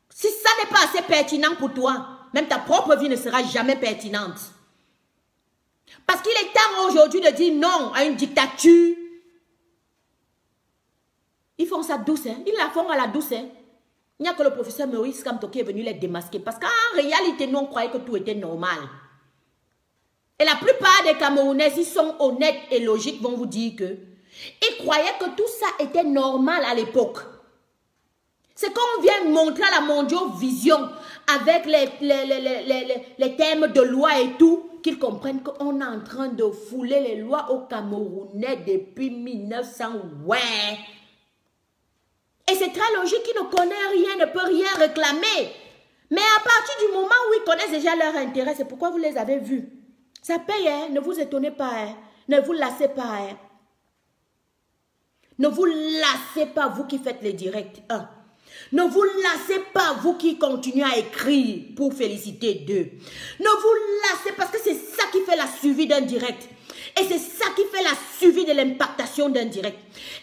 [SPEAKER 1] Si ça n'est pas assez pertinent pour toi, même ta propre vie ne sera jamais pertinente. Parce qu'il est temps aujourd'hui de dire non à une dictature. Ils font ça douce, hein? Ils la font à la douce. Hein? Il n'y a que le professeur Maurice Kamto qui est venu les démasquer. Parce qu'en réalité, nous, on croyait que tout était normal. Et la plupart des Camerounais, s'ils sont honnêtes et logiques, vont vous dire que ils croyaient que tout ça était normal à l'époque. C'est quand on vient montrer à la Mondiovision avec les thèmes de loi et tout, qu'ils comprennent qu'on est en train de fouler les lois au Camerounais depuis 1900. Ouais. Et c'est très logique qu'ils ne connaissent rien, ne peuvent rien réclamer. Mais à partir du moment où ils connaissent déjà leur intérêt, c'est pourquoi vous les avez vus. Ça paye, hein? Ne vous étonnez pas, hein? Ne vous lassez pas. Hein? Ne vous lassez pas, vous qui faites les directs. Hein? Ne vous lassez pas, vous qui continuez à écrire pour féliciter d'eux. Ne vous lassez parce que c'est ça qui fait la suivi d'un direct. Et c'est ça qui fait la suivi de l'impactation d'un direct.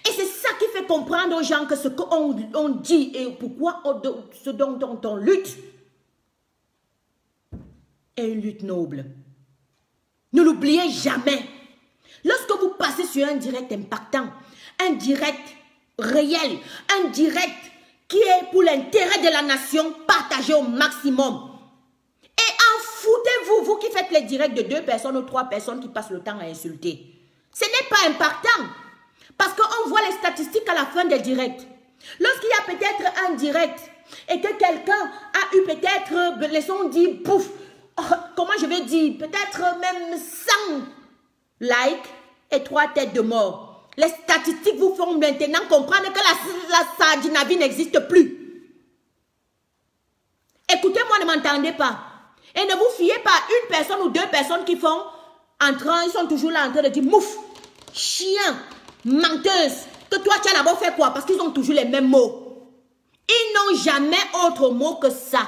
[SPEAKER 1] Et c'est ça qui fait comprendre aux gens que ce qu'on dit et pourquoi ce dont on lutte est une lutte noble. Ne l'oubliez jamais. Lorsque vous passez sur un direct impactant, un direct réel, un direct qui est pour l'intérêt de la nation, partagé au maximum. Et en foutez-vous, vous qui faites les directs de 2 personnes ou 3 personnes qui passent le temps à insulter. Ce n'est pas impactant. Parce qu'on voit les statistiques à la fin des directs. Lorsqu'il y a peut-être un direct et que quelqu'un a eu peut-être, laissons dire, pouf, comment je vais dire, peut-être même 100 likes et 3 têtes de mort. Les statistiques vous font maintenant comprendre que la sardinavie n'existe plus. Écoutez-moi, ne m'entendez pas. Et ne vous fiez pas à une personne ou 2 personnes qui font ils sont toujours là en train de dire mouf, chien, menteuse, que toi tu as d'abord fait quoi? Parce qu'ils ont toujours les mêmes mots. Ils n'ont jamais autre mot que ça.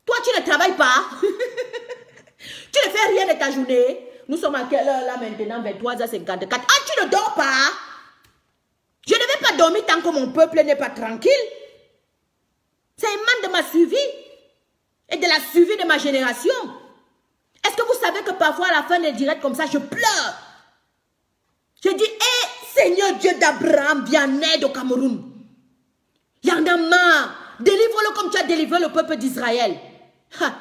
[SPEAKER 1] Toi tu ne travailles pas. Tu ne fais rien de ta journée. Nous sommes à quelle heure là maintenant? 23h54. Ah, tu ne dors pas? Je ne vais pas dormir tant que mon peuple n'est pas tranquille. C'est un manque de ma suivi et de la suivi de ma génération. Est-ce que vous savez que parfois à la fin des directs comme ça, je pleure? Je dis, hé, Seigneur Dieu d'Abraham, viens en aide au Cameroun. Il y en a marre. Délivre-le comme tu as délivré le peuple d'Israël.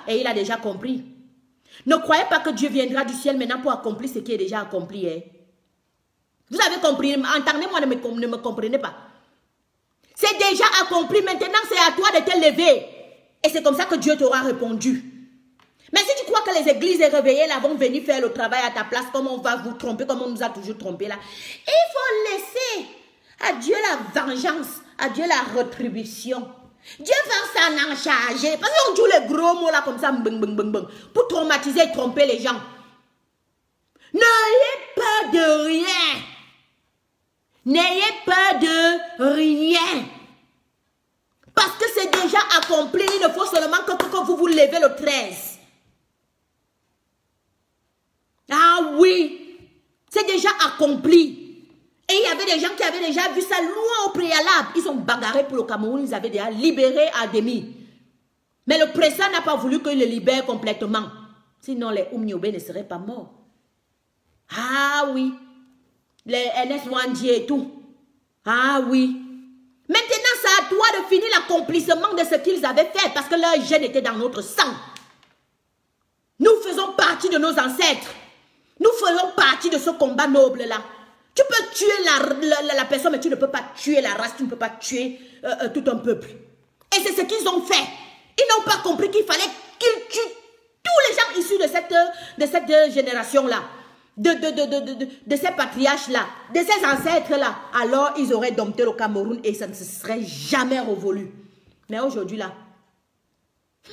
[SPEAKER 1] Et il a déjà compris. Ne croyez pas que Dieu viendra du ciel maintenant pour accomplir ce qui est déjà accompli. Hein? Vous avez compris? Entendez-moi, ne me comprenez pas. C'est déjà accompli. Maintenant, c'est à toi de te lever. Et c'est comme ça que Dieu t'aura répondu. Mais si tu crois que les églises réveillées là vont venir faire le travail à ta place, comme on va vous tromper, comme on nous a toujours trompé là, il faut laisser à Dieu la vengeance, à Dieu la rétribution. Dieu va s'en charger. Parce qu'on joue les gros mots là comme ça, pour traumatiser et tromper les gens. N'ayez pas de rien. N'ayez peur de rien. Parce que c'est déjà accompli. Il ne faut seulement que vous vous levez le 13. Ah oui, c'est déjà accompli. Et il y avait des gens qui avaient déjà vu ça loin au préalable. Ils ont bagarré pour le Cameroun, ils avaient déjà libéré Ademi. Mais le président n'a pas voulu qu'il le libère complètement. Sinon, les Oumniobé ne seraient pas morts. Ah oui, les NS Wandji et tout. Ah oui. Maintenant, c'est à toi de finir l'accomplissement de ce qu'ils avaient fait parce que leur gène était dans notre sang. Nous faisons partie de nos ancêtres. Nous faisons partie de ce combat noble-là. Tu peux tuer la personne, mais tu ne peux pas tuer la race, tu ne peux pas tuer tout un peuple. Et c'est ce qu'ils ont fait. Ils n'ont pas compris qu'il fallait qu'ils tuent tous les gens issus de cette génération-là, de ces patriarches-là, de ces ancêtres-là. Alors, ils auraient dompté le Cameroun et ça ne se serait jamais révolu. Mais aujourd'hui, là,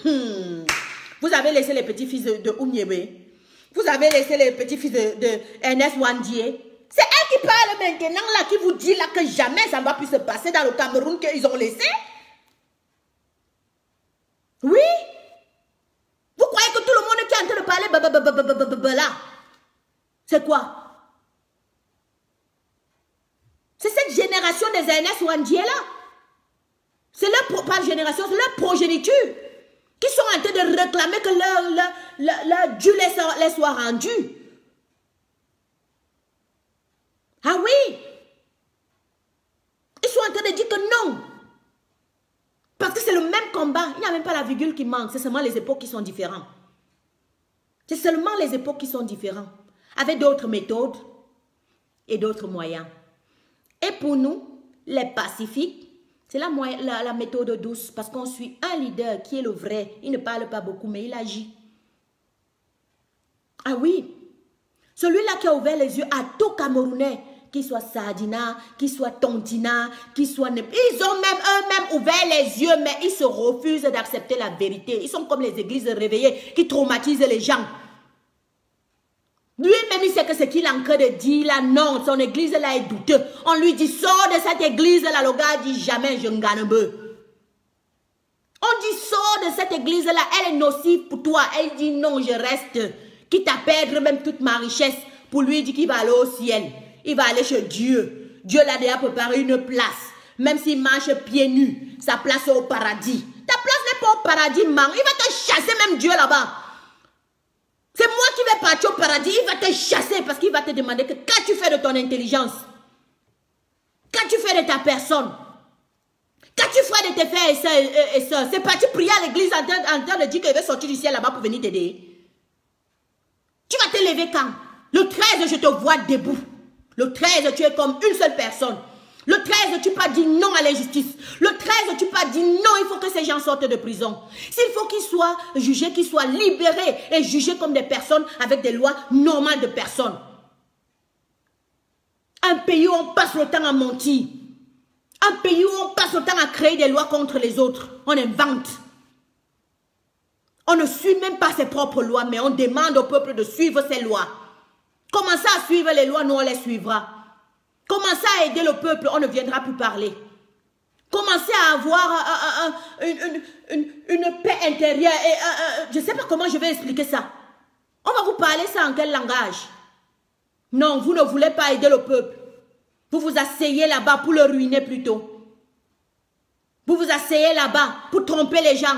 [SPEAKER 1] vous avez laissé les petits-fils de Oumniébé. Vous avez laissé les petits-fils de Ernest Wandji. C'est elle qui parle maintenant, là, qui vous dit là que jamais ça ne va plus se passer dans le Cameroun qu'ils ont laissé. Oui. Vous croyez que tout le monde qui est en train de parler là, c'est quoi? C'est cette génération des Ernest Wandji là. C'est leur, pas génération, c'est leur progéniture qui sont en train de réclamer que leur Dieu les soit rendu. Ah oui. Ils sont en train de dire que non. Parce que c'est le même combat. Il n'y a même pas la virgule qui manque. C'est seulement les époques qui sont différentes. C'est seulement les époques qui sont différentes. Avec d'autres méthodes et d'autres moyens. Et pour nous, les pacifiques, c'est la méthode douce. Parce qu'on suit un leader qui est le vrai. Il ne parle pas beaucoup, mais il agit. Ah oui. Celui-là qui a ouvert les yeux à tout Camerounais, qu'il soit Sardina, qu'il soit Tontina, qu'il soit... Ils ont même eux-mêmes ouvert les yeux, mais ils se refusent d'accepter la vérité. Ils sont comme les églises réveillées qui traumatisent les gens. Lui-même, il sait que ce qu'il est en train de dire là, non, son église là est douteux. On lui dit, sors de cette église là, le gars dit, jamais je ne gagne pas. On dit, sors de cette église là, elle est nocive pour toi. Elle dit, non, je reste. Quitte à perdre même toute ma richesse, pour lui dire qu'il va aller au ciel. Il va aller chez Dieu. Dieu l'a déjà préparé une place. Même s'il marche pieds nus, sa place est au paradis. Ta place n'est pas au paradis, man. Il va te chasser même Dieu là-bas. C'est moi qui vais partir au paradis. Il va te chasser parce qu'il va te demander que qu'as-tu fait de ton intelligence? Qu'as-tu fait de ta personne? Qu'as-tu fait de tes frères et sœurs? C'est parti prier à l'église en train de dire qu'il veut sortir du ciel là-bas pour venir t'aider. Tu vas te lever quand? Le 13, je te vois debout. Le 13, tu es comme une seule personne. Le 13, tu peux dire non à l'injustice. Le 13, tu peux dire non, il faut que ces gens sortent de prison. S'il faut qu'ils soient jugés, qu'ils soient libérés et jugés comme des personnes avec des lois normales de personnes. Un pays où on passe le temps à mentir. Un pays où on passe le temps à créer des lois contre les autres. On invente. On ne suit même pas ses propres lois, mais on demande au peuple de suivre ses lois. Commencez à suivre les lois, nous on les suivra. Commencez à aider le peuple, on ne viendra plus parler. Commencez à avoir une paix intérieure. Et, je ne sais pas comment je vais expliquer ça. On va vous parler ça en quel langage? Non, vous ne voulez pas aider le peuple. Vous vous asseyez là-bas pour le ruiner plutôt. Vous vous asseyez là-bas pour tromper les gens.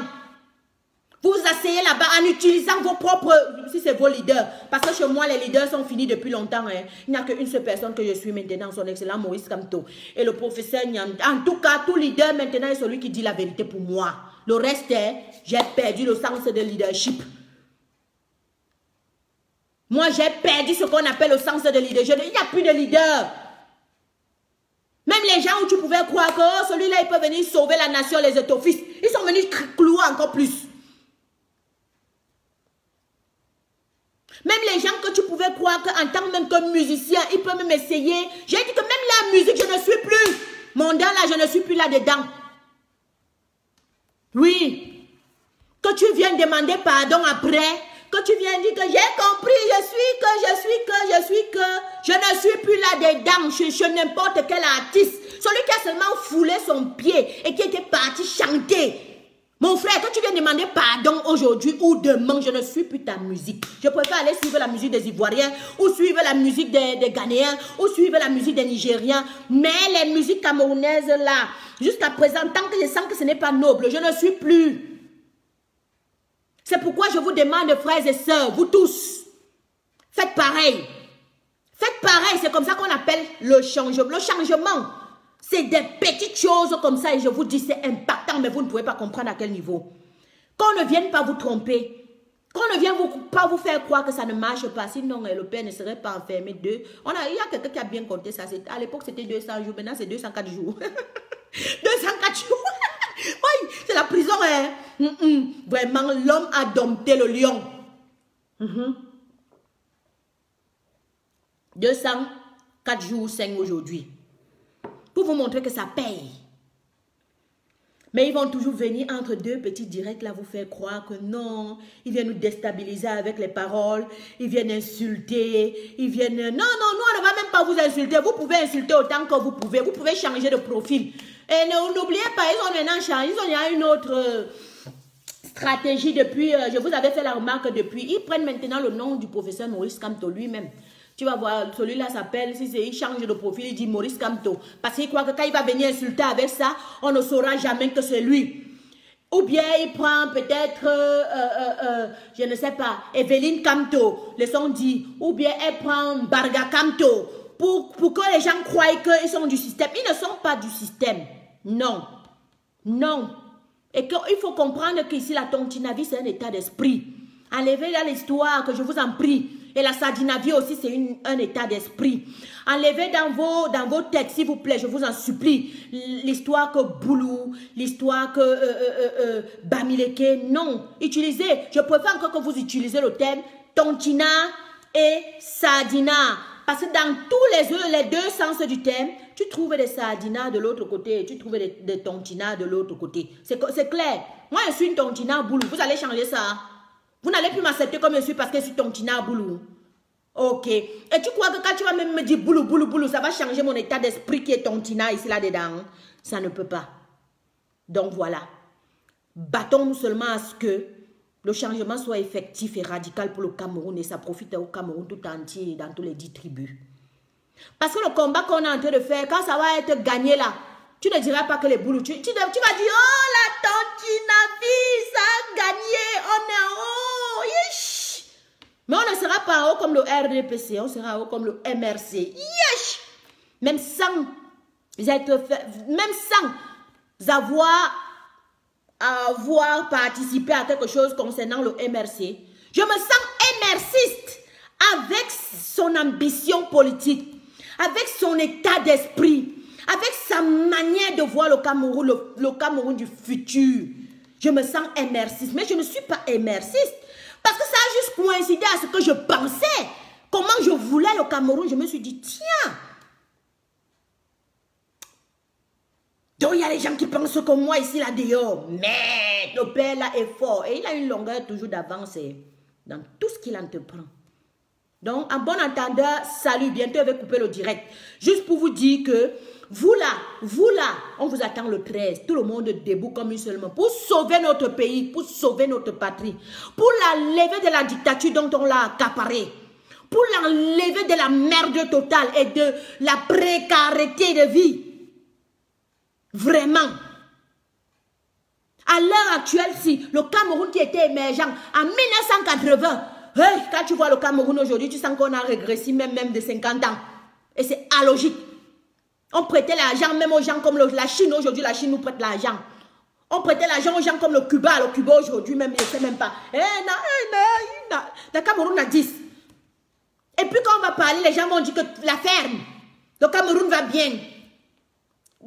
[SPEAKER 1] Vous vous asseyez là-bas en utilisant vos propres... Si c'est vos leaders. Parce que chez moi, les leaders sont finis depuis longtemps. Hein. Il n'y a qu'une seule personne que je suis maintenant, son excellent Maurice Kamto. Et le professeur Nyanda. En tout cas, tout leader maintenant est celui qui dit la vérité pour moi. Le reste, j'ai perdu le sens de leadership. Moi, j'ai perdu ce qu'on appelle le sens de leadership. Il n'y a plus de leader. Même les gens où tu pouvais croire que oh, celui-là, il peut venir sauver la nation, les étofistes. Ils sont venus clouer encore plus. Même les gens que tu pouvais croire qu'en tant même que musicien, ils peuvent même essayer. J'ai dit que même la musique, je ne suis plus. Mon dent là, je ne suis plus là-dedans. Oui. Que tu viennes demander pardon après. Que tu viennes dire que j'ai compris, je ne suis plus là dedans, chez n'importe quel artiste, celui qui a seulement foulé son pied et qui était parti chanter. Mon frère, quand tu viens demander pardon aujourd'hui ou demain, je ne suis plus ta musique. Je préfère aller suivre la musique des Ivoiriens, ou suivre la musique des Ghanéens, ou suivre la musique des Nigériens. Mais les musiques camerounaises là, jusqu'à présent, tant que je sens que ce n'est pas noble, je ne suis plus. C'est pourquoi je vous demande, frères et sœurs, vous tous, faites pareil. Faites pareil, c'est comme ça qu'on appelle le changement. Le changement, c'est des petites choses comme ça et je vous dis, c'est impactant, mais vous ne pouvez pas comprendre à quel niveau. Qu'on ne vienne pas vous tromper, qu'on ne vienne pas vous faire croire que ça ne marche pas, sinon le père ne serait pas enfermé il y a quelqu'un qui a bien compté ça, à l'époque c'était 200 jours, maintenant c'est 204 jours. 204 jours. Oui, c'est la prison. Hein? Vraiment, l'homme a dompté le lion. 204 jours, 5 aujourd'hui. Pour vous montrer que ça paye. Mais ils vont toujours venir entre deux petits directs là vous faire croire que non. Ils viennent nous déstabiliser avec les paroles. Ils viennent insulter. Ils viennent... Non, nous on ne va même pas vous insulter. Vous pouvez insulter autant que vous pouvez. Vous pouvez changer de profil. Et n'oubliez pas, ils ont maintenant changé. Ils ont une autre stratégie depuis... je vous avais fait la remarque depuis. Ils prennent maintenant le nom du professeur Maurice Kamto lui-même. Tu vas voir, celui-là s'appelle, il change de profil, il dit Maurice Kamto. Parce qu'il croit que quand il va venir insulter avec ça, on ne saura jamais que c'est lui. Ou bien il prend peut-être, je ne sais pas, Evelyne Kamto, le son dit. Ou bien elle prend Barga Kamto. Pour que les gens croient qu'ils sont du système. Ils ne sont pas du système. Non. Non. Et qu'il faut comprendre qu'ici, la Tontinavie, c'est un état d'esprit. Enlevez là l'histoire, que je vous en prie. Et la Sardinavie aussi, c'est un état d'esprit. Enlevez dans vos têtes, s'il vous plaît, je vous en supplie, l'histoire que Boulou, l'histoire que Bamileke, non. Utilisez, je préfère encore que vous utilisez le terme Tontina et Sardina. Parce que dans tous les deux sens du terme, tu trouves des sardinas de l'autre côté, tu trouves des tontinas de l'autre côté. C'est clair. Moi, je suis une tontina Boulou. Vous allez changer ça. Vous n'allez plus m'accepter comme je suis parce que je suis tontina Boulou. Ok. Et tu crois que quand tu vas même me dire Boulou, Boulou, Boulou, ça va changer mon état d'esprit qui est tontina ici, là-dedans? Ça ne peut pas. Donc voilà. Battons-nous seulement à ce que le changement soit effectif et radical pour le Cameroun et ça profite au Cameroun tout entier et dans tous les 10 tribus. Parce que le combat qu'on est en train de faire, quand ça va être gagné là, tu ne diras pas que les Boulous, tu vas dire, oh la Tontinavie, ça a gagné, on est en haut, yesh. Mais on ne sera pas en haut comme le RDPC, on sera en haut comme le MRC, yesh. Même sans avoir participé à quelque chose concernant le MRC, je me sens MRCiste avec son ambition politique, avec son état d'esprit, avec sa manière de voir le Cameroun, le Cameroun du futur. Je me sens MRCiste, mais je ne suis pas MRCiste parce que ça a juste coïncidé à ce que je pensais. Comment je voulais le Cameroun, je me suis dit, tiens. Donc, il y a les gens qui pensent comme moi ici, là, dehors. Mais le père, là, est fort. Et il a une longueur toujours d'avance dans tout ce qu'il entreprend. Donc, en bon entendeur, salut. Bientôt, je vais couper le direct. Juste pour vous dire que vous là, on vous attend le 13. Tout le monde debout comme une seule main. Pour sauver notre pays, pour sauver notre patrie. Pour l'enlever de la dictature dont on l'a accaparé. Pour l'enlever de la merde totale et de la précarité de vie. Vraiment. À l'heure actuelle, si le Cameroun qui était émergent en 1980, hey, quand tu vois le Cameroun aujourd'hui, tu sens qu'on a régressé même de 50 ans. Et c'est illogique. On prêtait l'argent même aux gens comme la Chine. Aujourd'hui, la Chine nous prête l'argent. On prêtait l'argent aux gens comme le Cuba. Le Cuba aujourd'hui, même, je ne sais même pas. Le Cameroun a 10. Et puis quand on va parler, les gens vont dire que la ferme, le Cameroun va bien.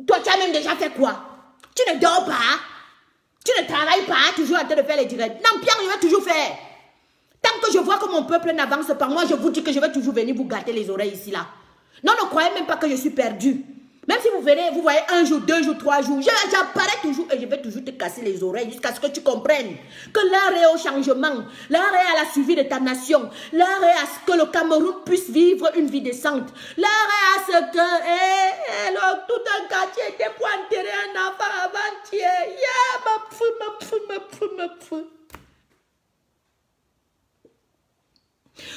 [SPEAKER 1] Toi, tu as même déjà fait quoi? Tu ne dors pas? Tu ne travailles pas? Toujours en train de faire les directs. Non, Pierre, je vais toujours faire. Tant que je vois que mon peuple n'avance pas, moi, je vous dis que je vais toujours venir vous gâter les oreilles ici, là. Non, ne croyez même pas que je suis perdu. Même si vous venez, vous voyez 1 jour, 2 jours, 3 jours, j'apparais toujours et je vais toujours te casser les oreilles jusqu'à ce que tu comprennes que l'heure est au changement, l'heure est à la suivi de ta nation, l'heure est à ce que le Cameroun puisse vivre une vie décente, l'heure est à ce que tout un quartier était pour enterrer un enfant avant-hier.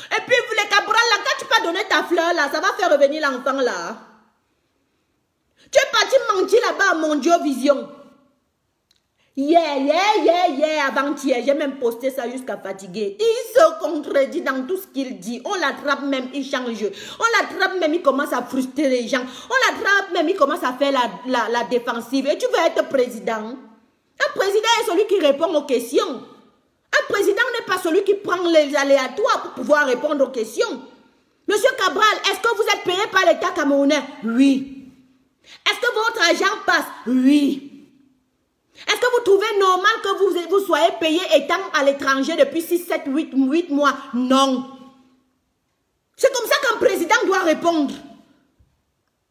[SPEAKER 1] Et puis les Cabral là, quand tu peux donner ta fleur là, ça va faire revenir l'enfant là. Tu es parti mentir là-bas à Mondio Vision. Avant-hier, j'ai même posté ça jusqu'à fatiguer. Il se contredit dans tout ce qu'il dit. On l'attrape même, il change. On l'attrape même, il commence à frustrer les gens. On l'attrape même, il commence à faire la défensive. Et tu veux être président? Un président est celui qui répond aux questions. Un président n'est pas celui qui prend les aléatoires pour pouvoir répondre aux questions. Monsieur Cabral, est-ce que vous êtes payé par l'État camerounais? Oui. Est-ce que votre argent passe? Oui. Est-ce que vous trouvez normal que vous soyez payé étant à l'étranger depuis 6, 7, 8 mois? Non. C'est comme ça qu'un président doit répondre.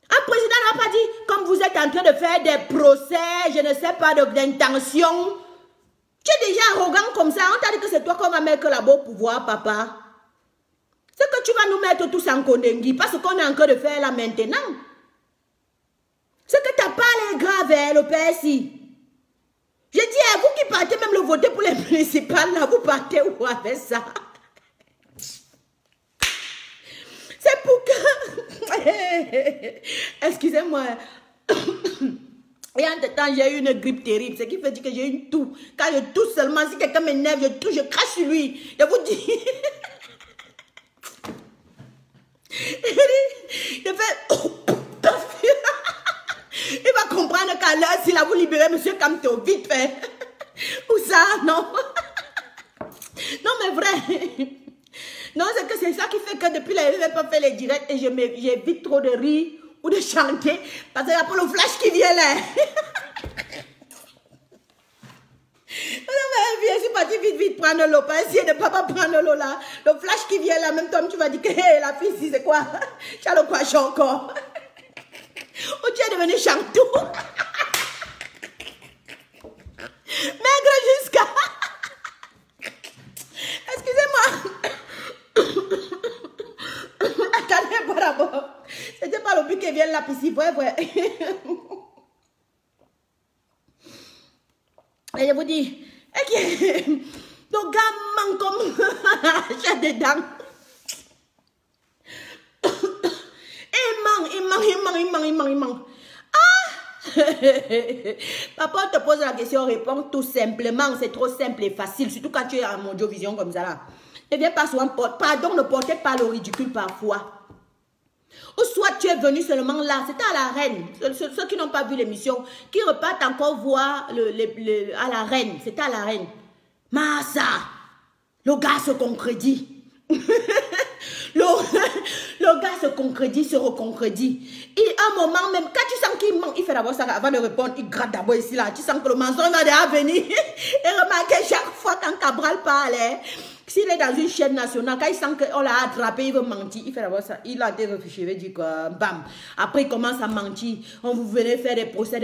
[SPEAKER 1] Un président n'a pas dit, comme vous êtes en train de faire des procès, je ne sais pas, d'intention. Tu es déjà arrogant comme ça. On t'a dit que c'est toi qu'on va mettre là-bas au pouvoir, papa. C'est que tu vas nous mettre tous en Kondengui parce qu'on est en train de faire là maintenant. C'est que tu n'as pas les graves, le PSI. Je dis à vous qui partez même le voter pour les municipales, là, vous partez où avec ça? C'est pour que... Excusez-moi. Et en tout temps, j'ai eu une grippe terrible. Ce qui fait que j'ai une toux. Quand je tousse seulement, si quelqu'un m'énerve, je tousse, je crache sur lui. Je vous dis... Je fais... Il va comprendre qu'à l'heure, s'il a vous libérer, monsieur Kamto, vite fait. Ou ça, non. Non, mais vrai. Non, c'est que c'est ça qui fait que depuis là, je n'ai pas fait les directs et j'évite trop de rire ou de chanter parce qu'il y a pas le flash qui vient là. Je suis partie vite prendre l'eau, pas essayer de ne pas prendre l'eau là. Le flash qui vient là, même toi, tu vas dire que hey, la fille ici, c'est quoi? Tu as le coachon encore. Oh, tu es devenu chantou. Maigre jusqu'à... Excusez-moi. Attendez, pas d'abord. C'était pas le but qui vient là, ici, vrai. Et je vous dis, ton gars manque comme j'ai des dents. Il manque. Ah! Papa, on te pose la question, réponds tout simplement. C'est trop simple et facile, surtout quand tu es à Mondio Vision comme ça là. Ne viens pas souvent porter. Pardon, ne portez pas le ridicule parfois. Ou soit tu es venu seulement là, c'était à la reine. Ceux qui n'ont pas vu l'émission, qui repartent encore voir à la reine. C'était à la reine. Massa, le gars se concrédit. Le gars se concrédit, se reconcrédit. Un moment même, quand tu sens qu'il manque, il fait d'abord ça avant de répondre, il gratte d'abord ici là. Tu sens que le mensonge va déjà venir. Et remarquez chaque fois quand Cabral parle, s'il est dans une chaîne nationale, quand il sent qu'on l'a attrapé, il veut mentir. Il fait d'abord ça. Il a été réfléchi, il veut dire que bam. Après, il commence à mentir. On vous venez faire des procès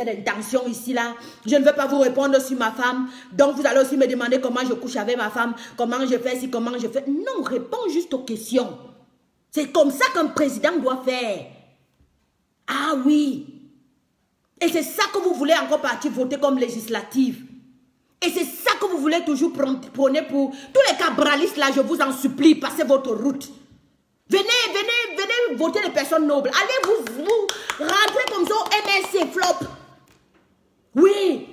[SPEAKER 1] d'intention ici là. Je ne veux pas vous répondre sur ma femme. Donc, vous allez aussi me demander comment je couche avec ma femme, comment je fais ci, comment je fais. Non, réponds juste aux questions. C'est comme ça qu'un président doit faire. Ah oui. Et c'est ça que vous voulez encore partir voter comme législative. Et c'est ça que vous voulez toujours prôner pour tous les cabralistes là, je vous en supplie, passez votre route. Venez voter les personnes nobles. Allez vous rentrer comme ça au MSC flop. Oui.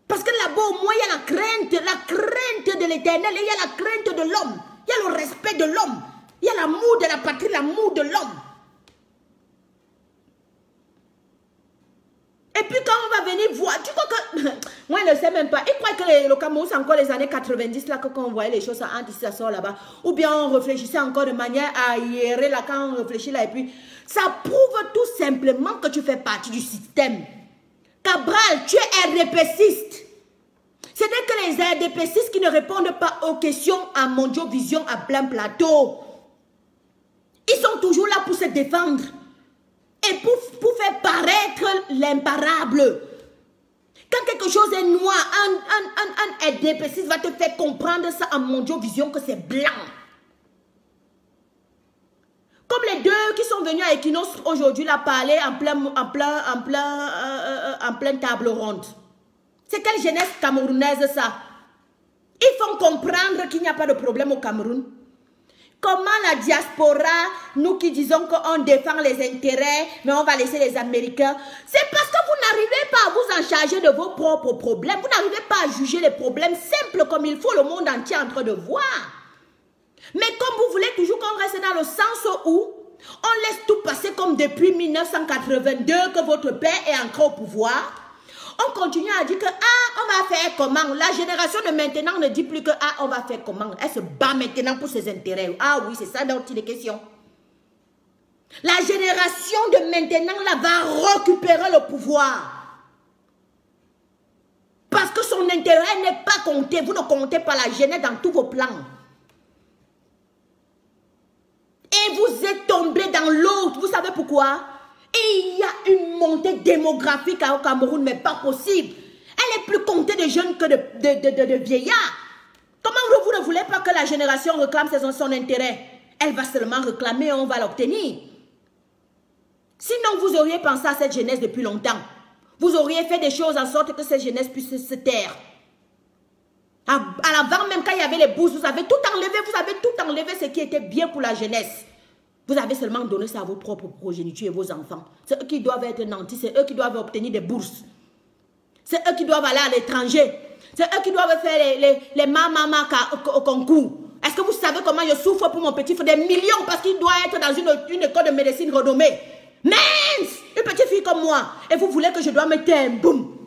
[SPEAKER 1] Parce que là-bas au moins il y a la crainte de l'éternel et il y a la crainte de l'homme. Il y a le respect de l'homme. Il y a l'amour de la patrie, l'amour de l'homme. Et puis quand on va venir voir, tu crois que... Moi, je ne sais même pas. Il croit que le Cameroun, c'est encore les années 90, là, quand on voyait les choses anti ça sort là-bas. Ou bien on réfléchissait encore de manière aérienne, là, quand on réfléchit là. Et puis, ça prouve tout simplement que tu fais partie du système. Cabral, tu es RDPciste. Ce n'est que les RDPcistes qui ne répondent pas aux questions à Mondio Vision à plein plateau. Ils sont toujours là pour se défendre. Et pour faire paraître l'imparable. Quand quelque chose est noir, un épaississe va te faire comprendre ça en mondiovision que c'est blanc. Comme les deux qui sont venus à Equinox aujourd'hui là parler en pleine table ronde. C'est quelle jeunesse camerounaise ça? Ils font comprendre qu'il n'y a pas de problème au Cameroun. Comment la diaspora, nous qui disons qu'on défend les intérêts, mais on va laisser les Américains, c'est parce que vous n'arrivez pas à vous en charger de vos propres problèmes. Vous n'arrivez pas à juger les problèmes simples comme il faut, le monde entier en train de voir. Mais comme vous voulez toujours qu'on reste dans le sens où on laisse tout passer comme depuis 1982 que votre père est encore au pouvoir, on continue à dire que, on va faire comment? La génération de maintenant ne dit plus que, on va faire comment? Elle se bat maintenant pour ses intérêts. Ah oui, c'est ça dont il est question. La génération de maintenant là va récupérer le pouvoir. Parce que son intérêt n'est pas compté. Vous ne comptez pas la jeunesse dans tous vos plans. Et vous êtes tombé dans l'autre. Vous savez pourquoi? Et il y a une montée démographique au Cameroun, mais pas possible. Elle est plus comptée de jeunes que de vieillards. Comment vous ne voulez pas que la génération réclame son intérêt? Elle va seulement réclamer et on va l'obtenir. Sinon, vous auriez pensé à cette jeunesse depuis longtemps. Vous auriez fait des choses en sorte que cette jeunesse puisse se taire. À l'avant même, quand il y avait les bourses, vous avez tout enlevé ce qui était bien pour la jeunesse. Vous avez seulement donné ça à vos propres progénitures et vos enfants. C'est eux qui doivent être nantis, c'est eux qui doivent obtenir des bourses. C'est eux qui doivent aller à l'étranger. C'est eux qui doivent faire les mamama au concours. Est-ce que vous savez comment je souffre pour mon petit frère? Des millions parce qu'il doit être dans une école de médecine renommée. Mince! Une petite fille comme moi. Et vous voulez que je dois mettre un boum?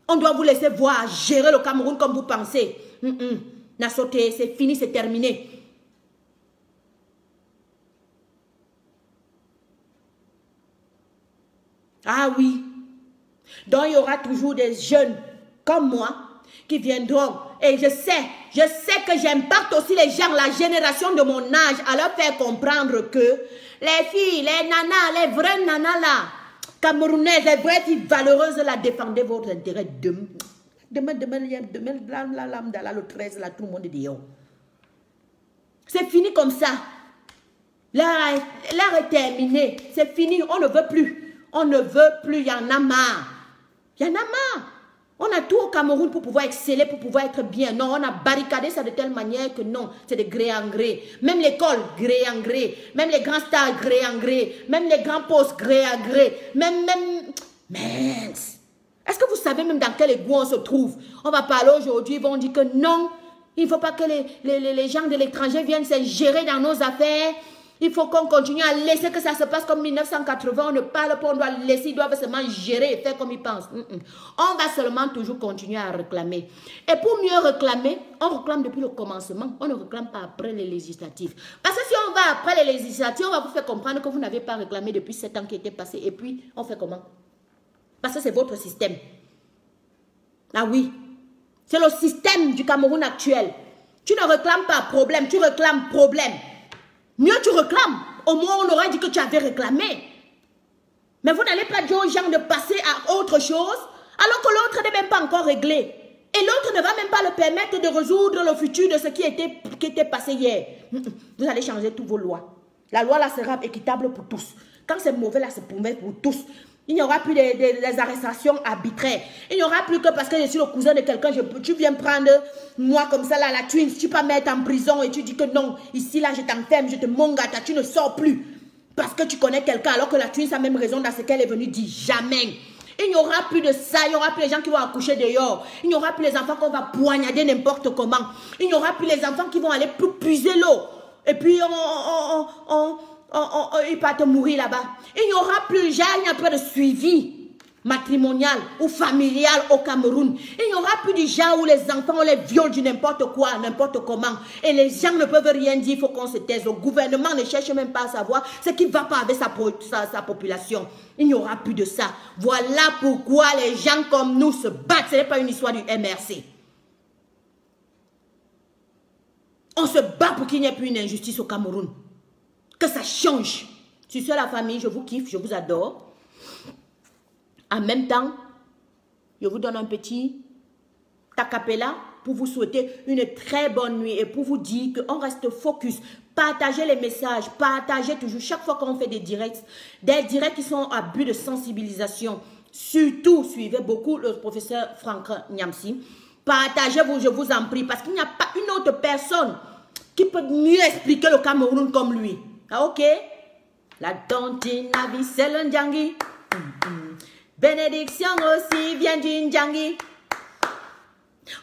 [SPEAKER 1] On doit vous laisser voir, gérer le Cameroun comme vous pensez. N'a sauté, c'est fini, c'est terminé. Ah oui. Donc il y aura toujours des jeunes comme moi qui viendront. Et je sais que j'impacte aussi les gens, la génération de mon âge, à leur faire comprendre que les filles, les nanas, les vraies nanas là, camerounaises, les vraies filles valeureuses là, défendez votre intérêt demain, le 13 là, tout le monde est dehors. C'est fini comme ça. L'heure est terminée. C'est fini, on ne veut plus. On ne veut plus, il y en a marre. Il y en a marre. On a tout au Cameroun pour pouvoir exceller, pour pouvoir être bien. Non, on a barricadé ça de telle manière que non, c'est de gré en gré. Même l'école, gré en gré. Même les grands stars, gré en gré. Même les grands postes, gré en gré. Mince. Est-ce que vous savez même dans quel égout on se trouve? On va parler aujourd'hui, ils vont dire que non, il ne faut pas que les gens de l'étranger viennent s'ingérer dans nos affaires. Il faut qu'on continue à laisser que ça se passe comme 1980. On ne parle pas, on doit laisser, ils doivent seulement gérer et faire comme ils pensent. On va seulement toujours continuer à réclamer. Et pour mieux réclamer, on réclame depuis le commencement. On ne réclame pas après les législatives. Parce que si on va après les législatives, on va vous faire comprendre que vous n'avez pas réclamé depuis 7 ans qui étaient passés. Et puis, on fait comment? Parce que c'est votre système. Ah oui. C'est le système du Cameroun actuel. Tu ne réclames pas problème, tu réclames problème. Mieux tu réclames. Au moins, on aurait dit que tu avais réclamé. Mais vous n'allez pas dire aux gens de passer à autre chose, alors que l'autre n'est même pas encore réglé. Et l'autre ne va même pas le permettre de résoudre le futur de ce qui était passé hier. Vous allez changer toutes vos lois. La loi là sera équitable pour tous. Quand c'est mauvais là, c'est mauvais pour tous. Il n'y aura plus des arrestations arbitraires. Il n'y aura plus que parce que je suis le cousin de quelqu'un, tu viens prendre moi comme ça, là, la twins, tu peux mettre en prison et tu dis que non, ici, là, je t'enferme, je te mongata, tu ne sors plus. Parce que tu connais quelqu'un, alors que la twins a même raison dans ce qu'elle est venue dire. Jamais. Il n'y aura plus de ça, il n'y aura plus les gens qui vont accoucher dehors. Il n'y aura plus les enfants qu'on va poignarder n'importe comment. Il n'y aura plus les enfants qui vont aller puiser l'eau. Et puis, il va te mourir là-bas. Il n'y aura plus, il n'y a pas de suivi matrimonial ou familial au Cameroun. Il n'y aura plus du genre où les enfants on les viole du n'importe quoi, n'importe comment. Et les gens ne peuvent rien dire, il faut qu'on se taise. Le gouvernement ne cherche même pas à savoir ce qui ne va pas avec sa population. Il n'y aura plus de ça. Voilà pourquoi les gens comme nous se battent. Ce n'est pas une histoire du MRC. On se bat pour qu'il n'y ait plus une injustice au Cameroun. Que ça change. Sur la famille, je vous kiffe, je vous adore. En même temps, je vous donne un petit acapella pour vous souhaiter une très bonne nuit et pour vous dire qu'on reste focus. Partagez les messages, partagez toujours, chaque fois qu'on fait des directs qui sont à but de sensibilisation. Surtout, suivez beaucoup le professeur Franck Niamsi. Partagez-vous, je vous en prie, parce qu'il n'y a pas une autre personne qui peut mieux expliquer le Cameroun comme lui. Ah, ok? La tontine à vie, c'est le Ndjangi. Bénédiction aussi vient du Ndjangi.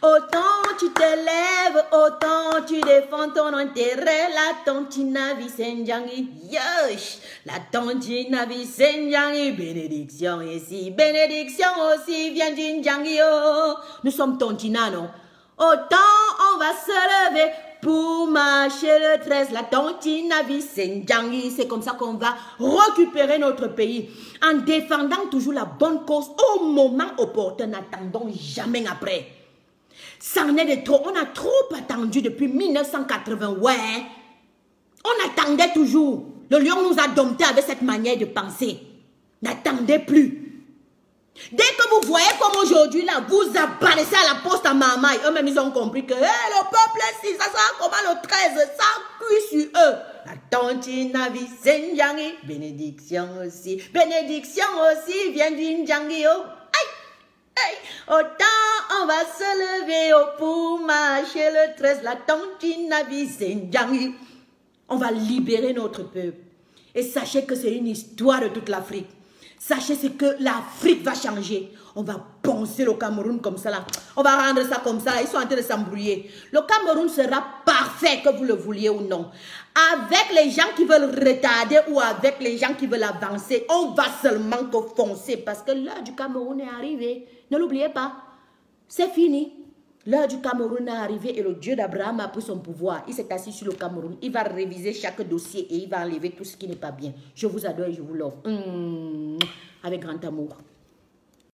[SPEAKER 1] Autant tu te lèves, autant tu défends ton intérêt. La tontine à vie, c'est Ndjangi. Yosh! La tontine à vie, c'est Ndjangi. Bénédiction ici, bénédiction aussi vient du Ndjangi. Oh. Nous sommes tontina, non? Autant on va se lever pour marcher le 13, la tontine à vie, c'est Ndjangi. C'est comme ça qu'on va récupérer notre pays. En défendant toujours la bonne cause au moment opportun, n'attendons jamais après. Ça en est de trop. On a trop attendu depuis 1980. Ouais. On attendait toujours. Le lion nous a domptés avec cette manière de penser. N'attendez plus. Dès que vous voyez comme aujourd'hui, là, vous apparaissez à la poste à Mamaï. Eux-mêmes, ils ont compris que le peuple, si ça sera comment le 13, ça cuit sur eux. La tontine à vie, c'est Ndjangi. Bénédiction aussi. Bénédiction aussi vient du Ndjangi. Oh. Autant on va se lever pour marcher le 13, la tontine à vie, c'est Ndjangi. On va libérer notre peuple. Et sachez que c'est une histoire de toute l'Afrique. Sachez ce que l'Afrique va changer. On va poncer le Cameroun comme ça là. On va rendre ça comme ça là. Ils sont en train de s'embrouiller. Le Cameroun sera parfait, que vous le vouliez ou non. Avec les gens qui veulent retarder ou avec les gens qui veulent avancer, on va seulement que foncer parce que l'heure du Cameroun est arrivée. Ne l'oubliez pas. C'est fini. L'heure du Cameroun est arrivée et le Dieu d'Abraham a pris son pouvoir. Il s'est assis sur le Cameroun. Il va réviser chaque dossier et il va enlever tout ce qui n'est pas bien. Je vous adore et je vous l'offre. Avec grand amour.